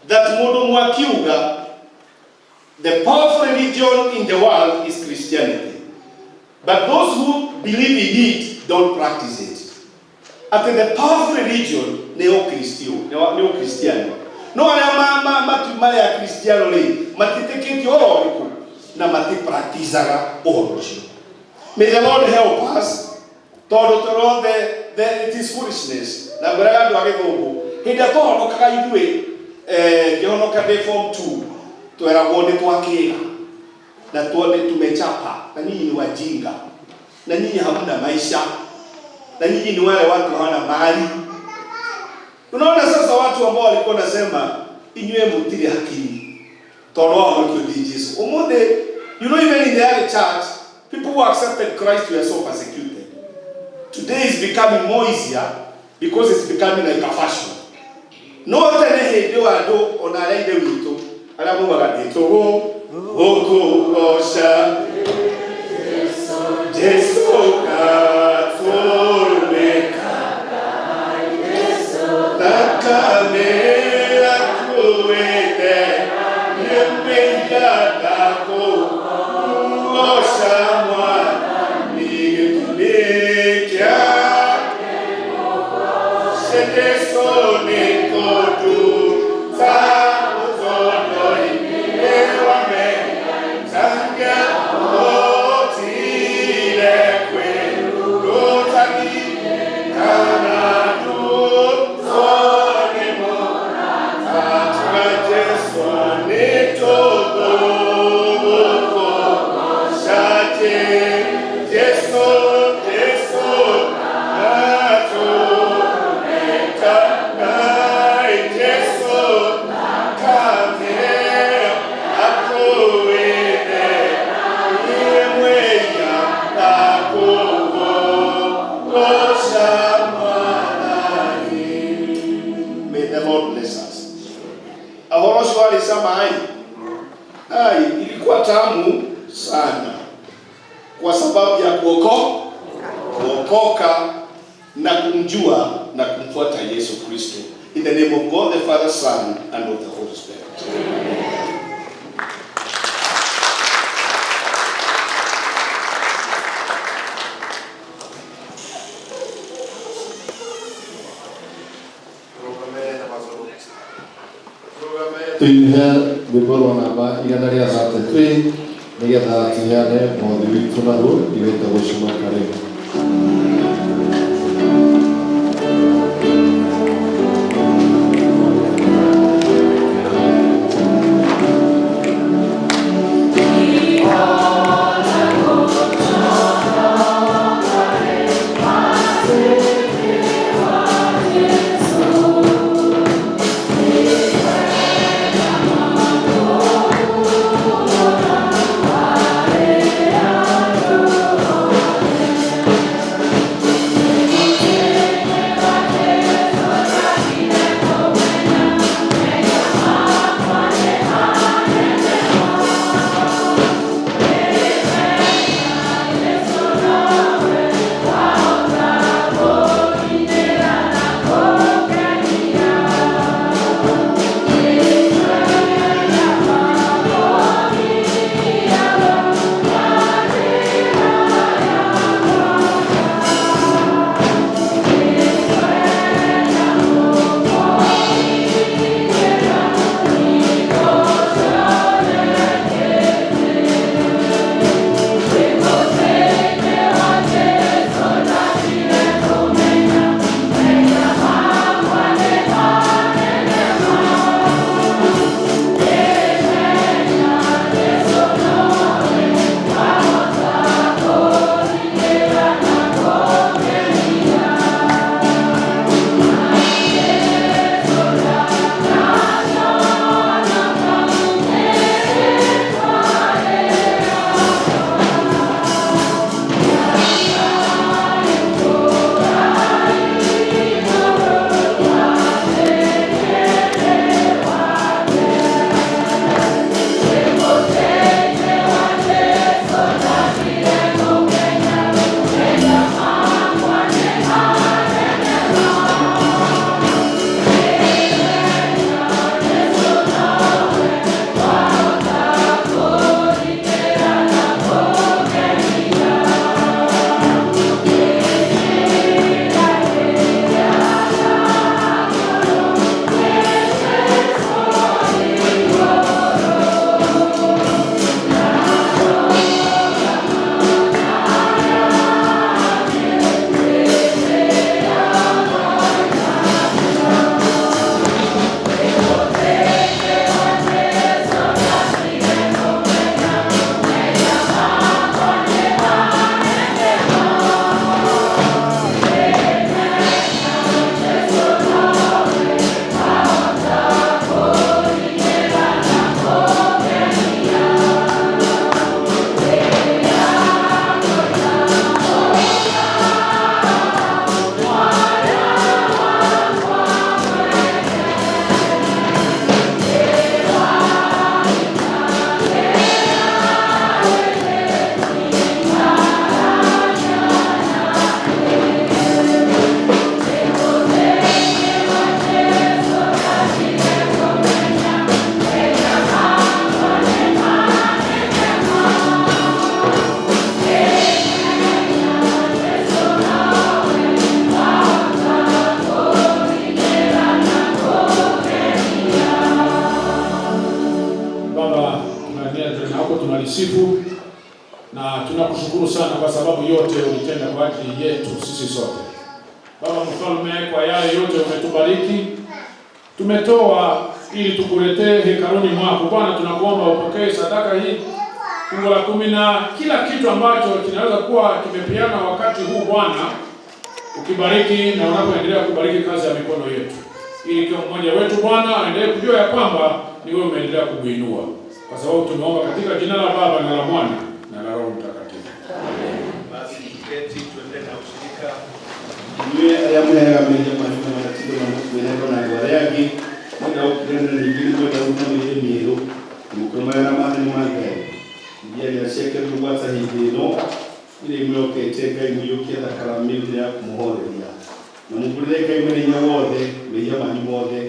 that mundu mwakiuga the powerful religion in the world is Christianity, but those who believe in it don't practice it. After the powerful religion neo-Christian. No ala matumale ya Cristiano le matiteketi oroiku na matipractizaga orojo. May the Lord help us. Todo it is foolishness. Na baraga do agithungu. Hinda tono kaka ithui Jehonoka de form 2 twera wone twakiga na tuone tumechapa na nyinyi ni wajinga na nyinyi hamna maisha na nyinyi ni wale watu hawana mali. Unaona sasa watu ambao walikuwa nasema inywe mutiri akili toro wao ndio Jesus. Umonde, you know, even in the early church people who accepted Christ were so persecuted. Today is becoming more easier because it's becoming like a fashion. No tene hede wado onaleide wito ala mu bagadito oko osha Jesu ka turmeka Jesu takamera kuete yependa dako osha mwana nigitulikia Jesu nikotu ilikuwa tamu sana kwa sababu ya kuokoka na kumjua na kumfuata Yesu Kristo. In the name of God the Father, Son and of the Holy Spirit. Tuihe rwĩmbo namba 133 nĩgetha tũheane mwathi witũ naruo igĩte gũcuma karibu. sababu yote ulitenda kwa ajili yetu sisi sote. Baba Mfalme, kwa yale yote umetubariki, tumetoa ili tukuletee hekaluni mwako. Bwana, tunakuomba upokee sadaka hii, fungu la 10 na kila kitu ambacho kinaweza kuwa kimepeana wakati huu Bwana, ukibariki na unapoendelea kubariki kazi ya mikono yetu, ili kila mmoja wetu Bwana aendelee kujua ya kwamba ni wewe umeendelea kukuinua, kwa sababu tumeomba katika jina la Baba na la Mwana na la Roho Mtakatifu. Amen. Basi tuketi tuendelee na ushirika. Niwe ayamuhera mwenye maneno manatibu na mwenendo na gwaregi muda ukirenda nigiri kwa dauna miro mukoma ya ramani mwangaye ndiye yasheke rubata hidino ile myoke tega imyoke da karamili ya kumuhoreria na mugureka imene nyawode meya manimode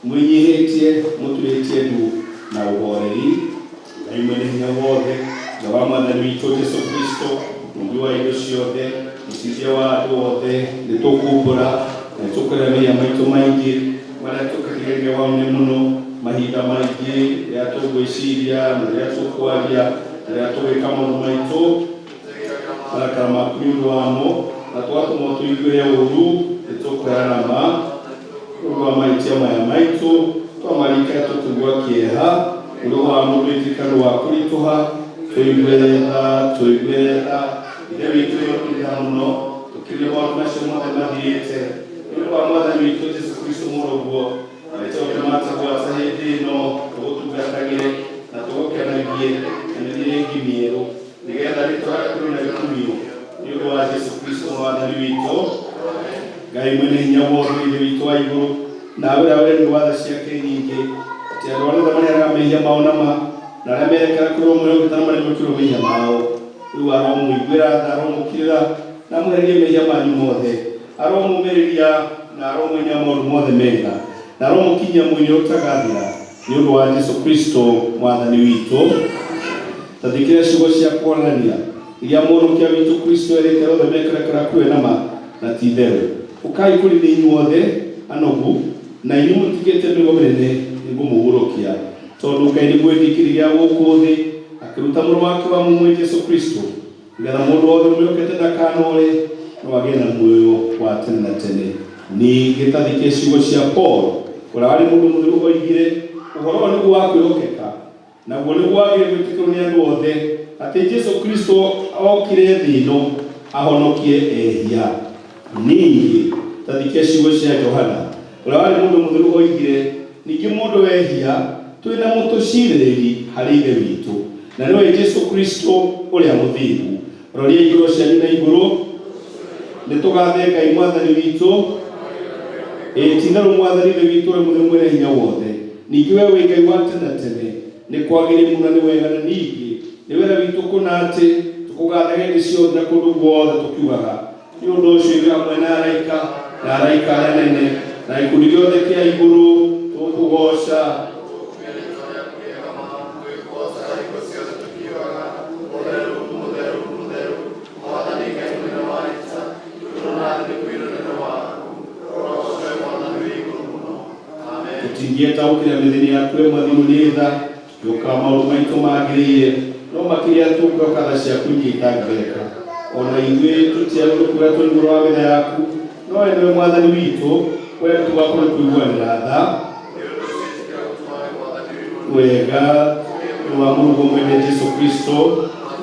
mwenyihetie mutuletie du na uhoreri na imene nyawode na bamana n'icyo Yesu Kristo ndi wa yose musije wa dote litokubura tukorera amaito maingi baratukirenge wamwe muno mahida maingi yatogweshiria yatokwaria yatoweka mu maito barakama kuri wamo atwatu moto igwe ya uru litokorana ma urwa maito ya maito twamarika tutugwa kieha urwa mu bitikano wa kuri tuha tuigwera ile vitu ndano tukile wa mashomo na diete ile kwa mwana wetu Yesu Kristo morogo acha utamata kwa sahihi no tugakagire na tugoke na biye na ndiye ngimiero nigenda litwa kuna bikumio ile wa Yesu Kristo mwana wetu gai mwene nyaworo ile vitu ayo na wale ni wada siake nyingi tena wale zamani ameja maona na ramereka kuri umwe utamara mukiro binya mao uwa mwigwira daromukira na mwerege meja manyu mothe aromumeria na aromunyamoru mothe mega na aromukinya munyo tagathira ni undu wa Yesu Kristo mwathani witu tathikira ciugo cia kuonania iria mundu kia witu Kristo erekera othe mekera kwe nama na tithere ukai kuri ni inyuothe anogu na inyu mutigete migomene ngumuhurukia tondu Ngai ni mwendikiriria guku thi akiruta muru wake wa mumu Yesu Kristo ngetha mundu wothe mwiyokete ndakanore no agena muoyo wa tene na tene ni gitathike ciugo cia Paul uria wari mundu muthiru oigire uhoro ni gwa kwiyokeka na guo ni gwagire gwitikirwo ni andu othe ati Yesu Kristo okire thi no ahonokie ehia ningi tathike ciugo cia Johana uria wari mundu muthiru oigire ningi mundu wehia twina mutuciriri hari ithe witu na niwe Yesu Kristo uria muthiru roria iguru cia na iguru nitugathe Ngai mwathani witu tinaru mwathani ithe witu uri muthiru mwene hinya wothe ningi we wi Ngai wa tene tene ni kwagire muna ni wega na ningi ni wera witu kuna ati tukugathe hindi ciothe na kundu guothe tukiugaga ni undu ucio iri hamwe na araika anene na ikundi giothe kia iguru tukugoca tingieta ukira mithini yaku mwathinu nitha yuka maundu maitu magirire no makiria tuka kada ciaku ingitangireka ona ithuĩ tutiarukuga tũigũrũ wa mitha yaku no we nĩwe mwathani witũ we tũgakorwo kũiguanĩra tha wega wa Mungu mwene Yesu Kristo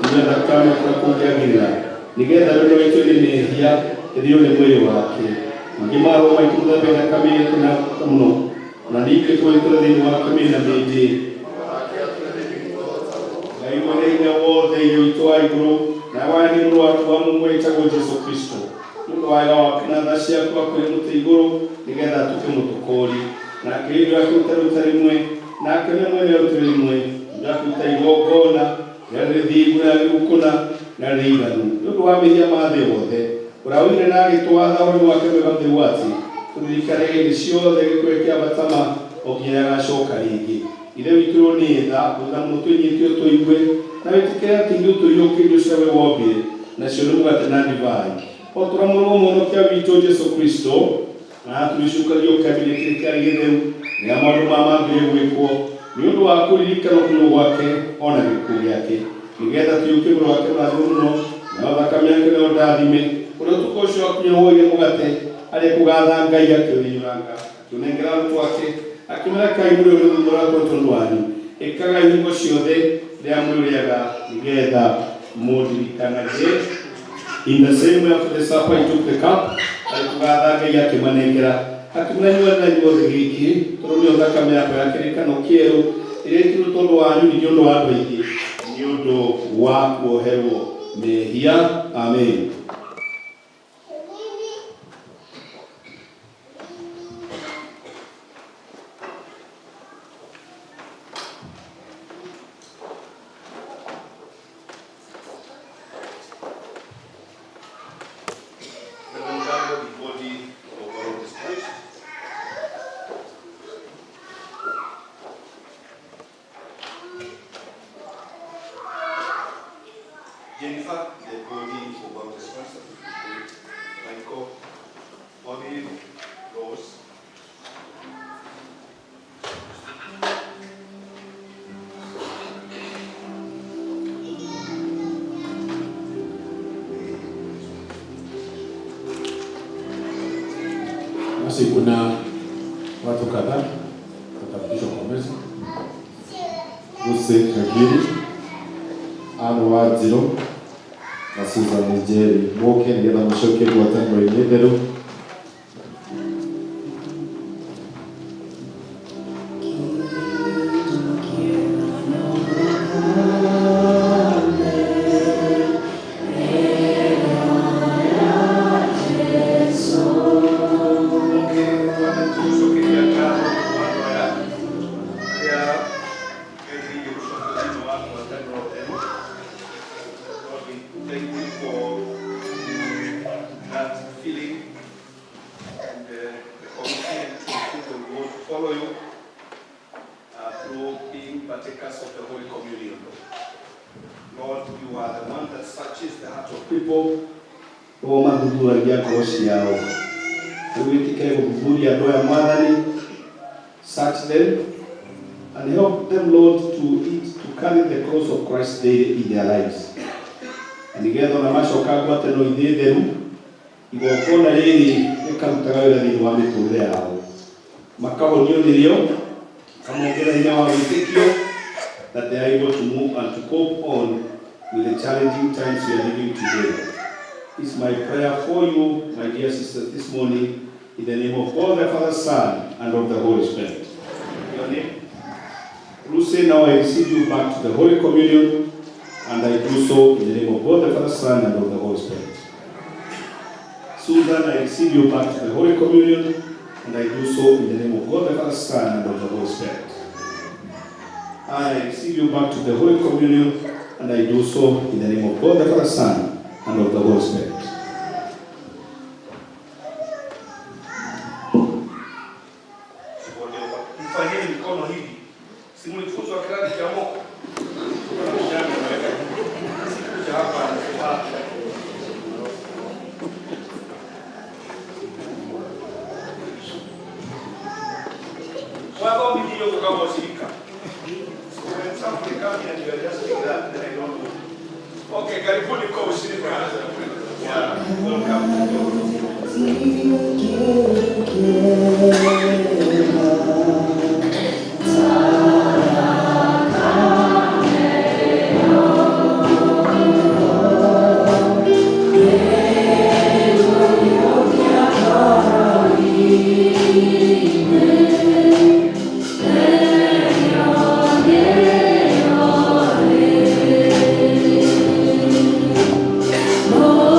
nĩgetha kama kũngĩagĩrĩra nĩgetha rĩrĩa witũ nĩ mehia ĩthio nĩ mwĩrĩ wake ngĩmarwo maitũ mũthembe na kamĩrĩ na mũno na ningĩ twĩtũre thĩinĩ wa kamĩrĩ na mĩndĩ Ngai mwene hinya wothe ithe witũ wa igũrũ na wani mũrũ waku wa Mungu wĩtagwo Yesu Kristo nĩũndũ wa wega waku na tha ciaku akũrĩ mũtĩ igũrũ nĩgetha atuĩke mũtũkũri nake hĩndĩ akĩruta ruta rĩmwe nake we mwene ruta rĩmwe ndakuruta igongona rĩrĩa rĩthingu na rĩgũkũna na rĩiganu nĩũndũ wa mehia ma thĩ yothe ũrĩa woire na agĩtwatha ũhoro wake mwega mũtheru atĩ tũririkane hĩndĩ ciothe gĩkũyũ kĩa batama o nginya agacoka rĩngĩ ithe witũ nĩ tha thutha mũno twĩnyitio tũigue na wĩtĩkĩre atĩ ithuĩ tũiyũkĩire ũcio we wombire nacio nĩ mũgate na ndibai o tũramũrwo mũhonokia witũ Yesu Kristo na tũgĩcukagia ũkabire kĩrĩ kĩarĩ gĩtheru rĩrĩa maũndũ mambire gwĩkwo nĩ ũndũ wa kũririkana ũkunyu gwake ona gĩkuũ gĩake nĩgetha tũiyũkie mũrũ wake mũrathime mũno na thakame yake no ndathime uria tukocio akunyowoire mugate ari kugatha ngai akiunyuranga tunengera twake akimera kai muri uri mura ko tonwani ikaga hingo ciothe ria muriaga nigetha mudirikanaje. In the same way after the supper he took the cup ari kugatha ngai akimanengera akimanywa na nyuo giki tondũ nĩ thakame yako ya kĩrĩkanĩro kĩerũ ĩrĩa ĩkĩrĩtwo tondũ wanyu nĩ ũndũ wa andũ aingĩ nĩ ũndũ wa kuoherwo mehia. Amen. Jennifer, the body for baptism, Michael, Bobby, Rose. Basi kuna watu kadhaa watabishwa kwa meza. Guse Kagiri, Anne Wadziro, na Susan Njeri. Moke nĩgetha mũcokie ngwatanĩro-inĩ theru. Search them and help them, Lord, to carry the cross of Christ daily in their lives. And together na macoka ngwatanĩro inĩ theru igongona rĩrĩ rĩkarutaga wĩra thĩinĩ wa mĩtũrĩre yao, makahonio nĩrĩo, kamongerera hinya wa wĩtĩkio, that they are able to move and to cope on with the challenging times we are living today. It's my prayer for you, my dear sisters, this morning, in the name of God the Father, Son, and of the Holy Spirit. Your name? Lucy, now I receive you back to the Holy Communion, and I do so in the name of God the Father, Son, and of the Holy Spirit. Susan, I receive you back to the Holy Communion, and I do so in the name of God the Father, Son, and of the Holy Spirit. I receive you back to the Holy Communion, and I do so in the name of God the Father, Son, and of the Holy Spirit. Mfanyeni mikono hivi. Si mlifunzwa kiradi cha moko. Sikuja hapa na wako mdio kama washirika. So when somebody comes and you are just doing that, then I don't know. Okay, karibuni kwa ushirika. Yeah, welcome. Oh,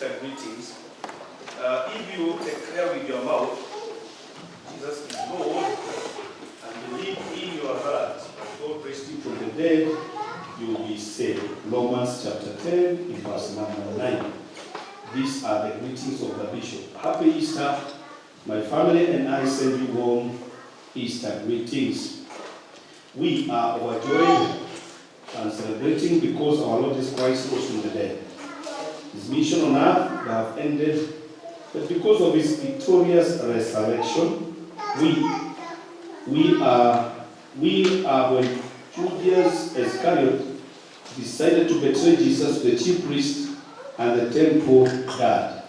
Easter greetings. If you declare with your mouth, Jesus is Lord, and believe in your heart that God raised him from the dead, you will be saved. Romans chapter 10, in verse number 9. These are the greetings of the bishop. Happy Easter. My family and I send you warm Easter greetings. We are overjoyed and celebrating because our Lord Jesus Christ rose from the dead. His mission on earth would have ended, but because of his victorious resurrection, we are when Judas Iscariot decided to betray Jesus, the chief priest and the temple guard.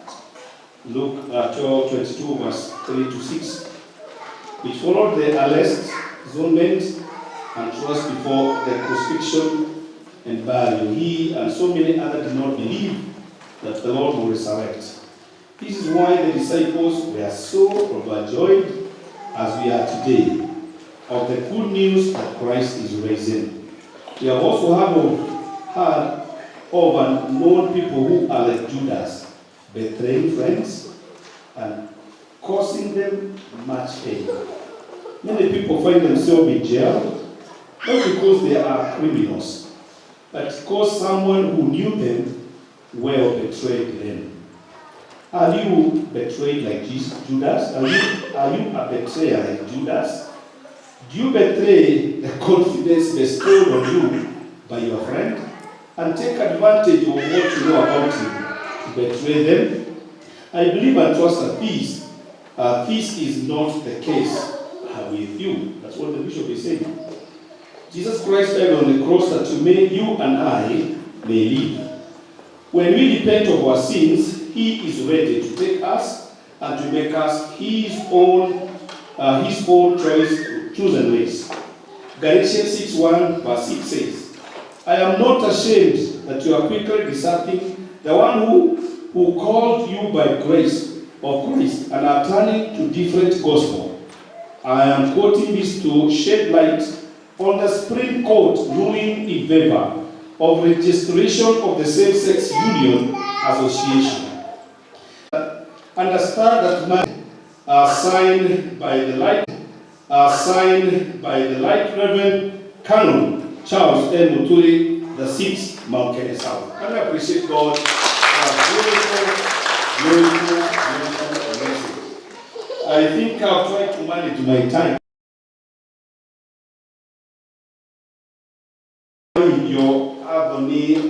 Luke 12:22, verse 3 to 6. Which followed the arrest, atonement, and trust before the crucifixion and burial. He and so many others did not believe that the Lord will resurrect. This is why the disciples were so overjoyed as we are today of the good news that Christ is risen. We have also heard of unknown people who are like Judas, betraying friends and causing them much pain. Many people find themselves in jail, not because they are criminals, but because someone who knew them well betrayed them. Are you betrayed like Judas? Are you a betrayer like Judas? Do you betray the confidence bestowed on you by your friend and take advantage of what you know about him to betray them? I believe and trust that this is not the case with you. That's what the bishop is saying. Jesus Christ died on the cross that you and I may live. When we repent of our sins, he is ready to take us and to make us his own chosen race. Galatians 6:1 verse 6 says, I am not ashamed that you are quickly deserting the one who called you by grace of Christ and are turning to different gospel. I am quoting this to shed light on the Supreme Court ruling in favor of registration of the same-sex union association. Understand that marriages are signed by the Light Reverend Canon Charles M. Muturi, the 6th Malkene South. And I appreciate God for beautiful message. I think I've tried to manage my time. Your Aboni,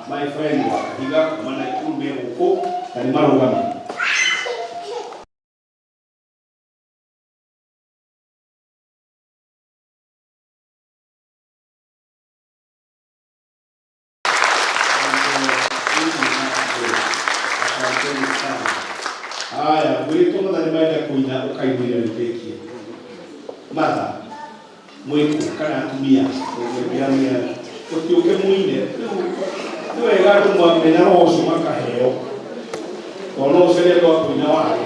my friend, Wakahiga, Mana Kumbe Uko, and Marugami. Haya, wetu mwana nimaida kuina ukaibira nipeki. Mata, mweku, kana tumia, mweku, kutiuke muine, niwe gatu mwamena rosu makaheo, kono usele kwa kuina wale.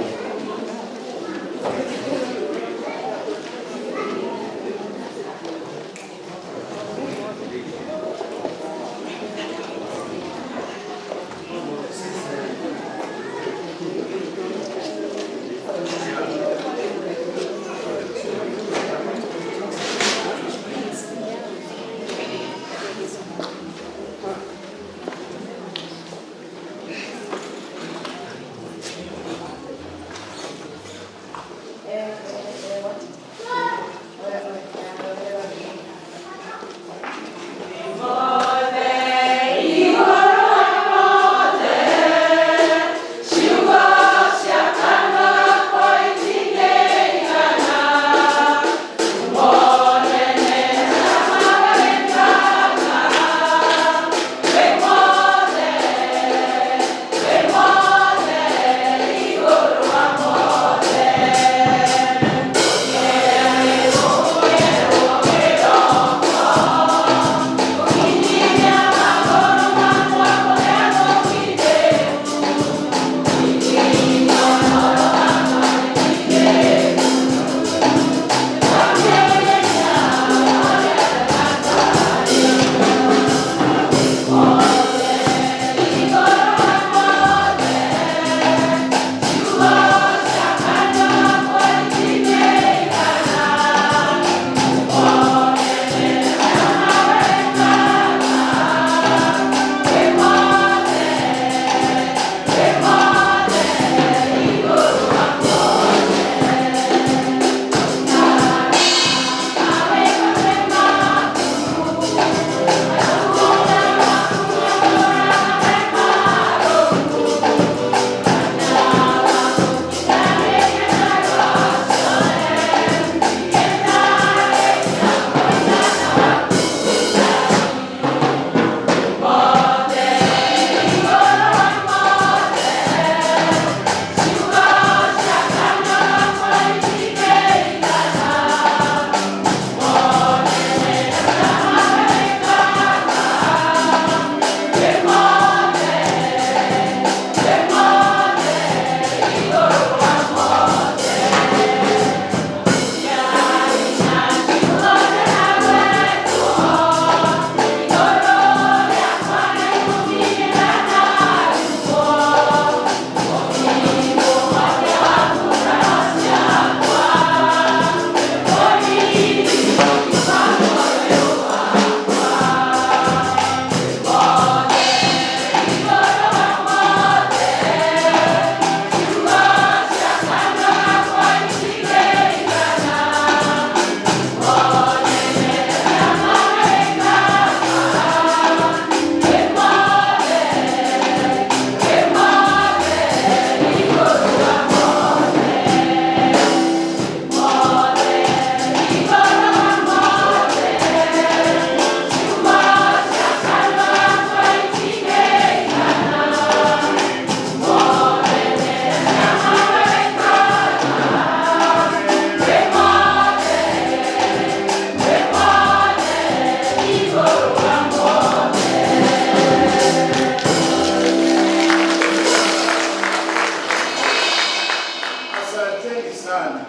asanteni sana.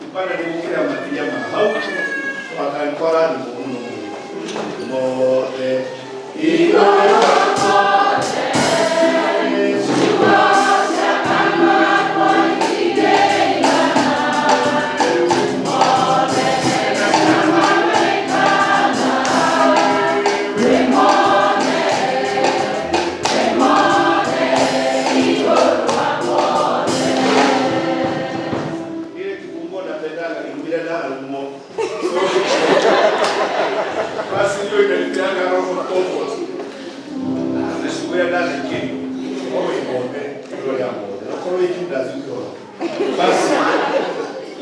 Ipanda ni mukira matia mahau. Wakantwara ni muno. Mode.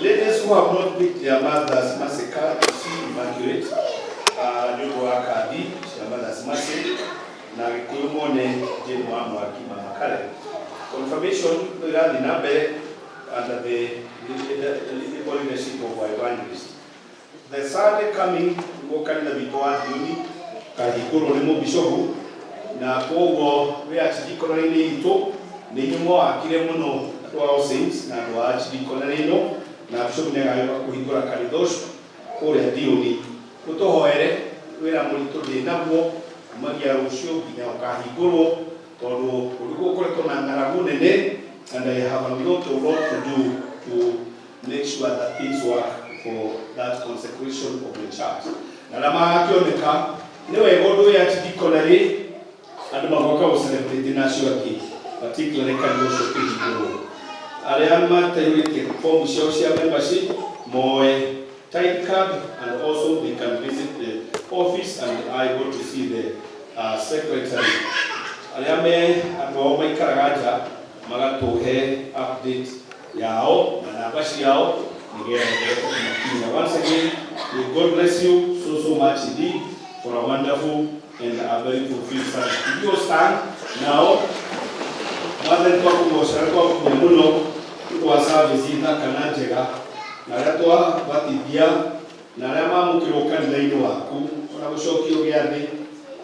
Ladies who have not picked their mother's massacre, you see Immaculate, Nyogo Akadi, their mother's massacre, na Kikuyu Jane Mwamu Akima Makale. Confirmation, we are the number under the leadership of our evangelist. The Sunday coming, we will carry the Vitoa Duni, Kikuyu Remo Bishopu, na Kogo, we are Chidikono Ito, Ninyumo Akire Mono, to our saints, na to our Chidikono, na Bishop Negayo Kuhikura Karidosh, Kore Dioni, Kutohoere, we are monitoring the Nabo, Magia Rusho, Kahikuro, Todo, Uruko Naragunene, and I have a lot to do to make sure that things work for that consecration of the church. Nalama Kioneka, no, I go to Chidikono, and Magoka was celebrating nationally, particularly Kandosho Kikuro. Ariama Tayuki form social membership, more type card, and also they can visit the office and I go to see the secretary. Ariame and Wama Karagaja, Magatohe update Yao, Manabashi Yao, once again, may God bless you so much indeed for a wonderful and a very fulfilled service. If you stand now, Mother Talk was a Muno. Tuwa visita kanajega na ratwa batibia na rama mukiroka ndaini waku na gushoki ugiani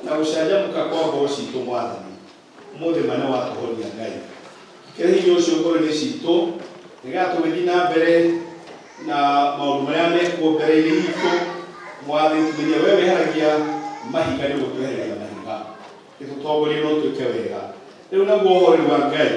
na ushaja mukakwa boshi to mwathani muthe mana wa kuhoria ngai kiri yo shongore ni shito nigato withina mbere na maundu maria mekwo mbere ini hito mwathani tumenye wewe haragia mahiga ni gutuhereria mahiga itutongorie no twike wega riu naguo hori wa ngai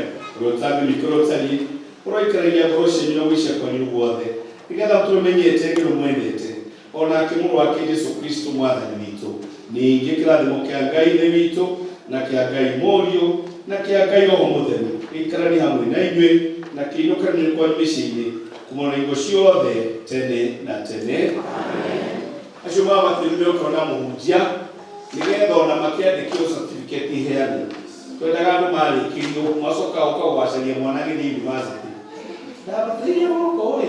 rotsabi mikoro tsali Uroikaragia boroshe nyina wisha kwa nyuguothe nigetha tumenyete ngiro mwendete ona kimuru wake Yesu Kristo mwathani witu ningi kirathimo kia Ngai ne witu na kia Ngai morio na kia Ngai roho mutheri ikarani hamwe na inywe na kiinukani kwa mishini kumona ingo ciothe tene na tene amen. Acio mama tulimeo kona muhunjia nigetha ona makiandikio certificate iheane twendaga andu marikio macoka ukagwacaria mwana githi university. Dapat dia mau koi.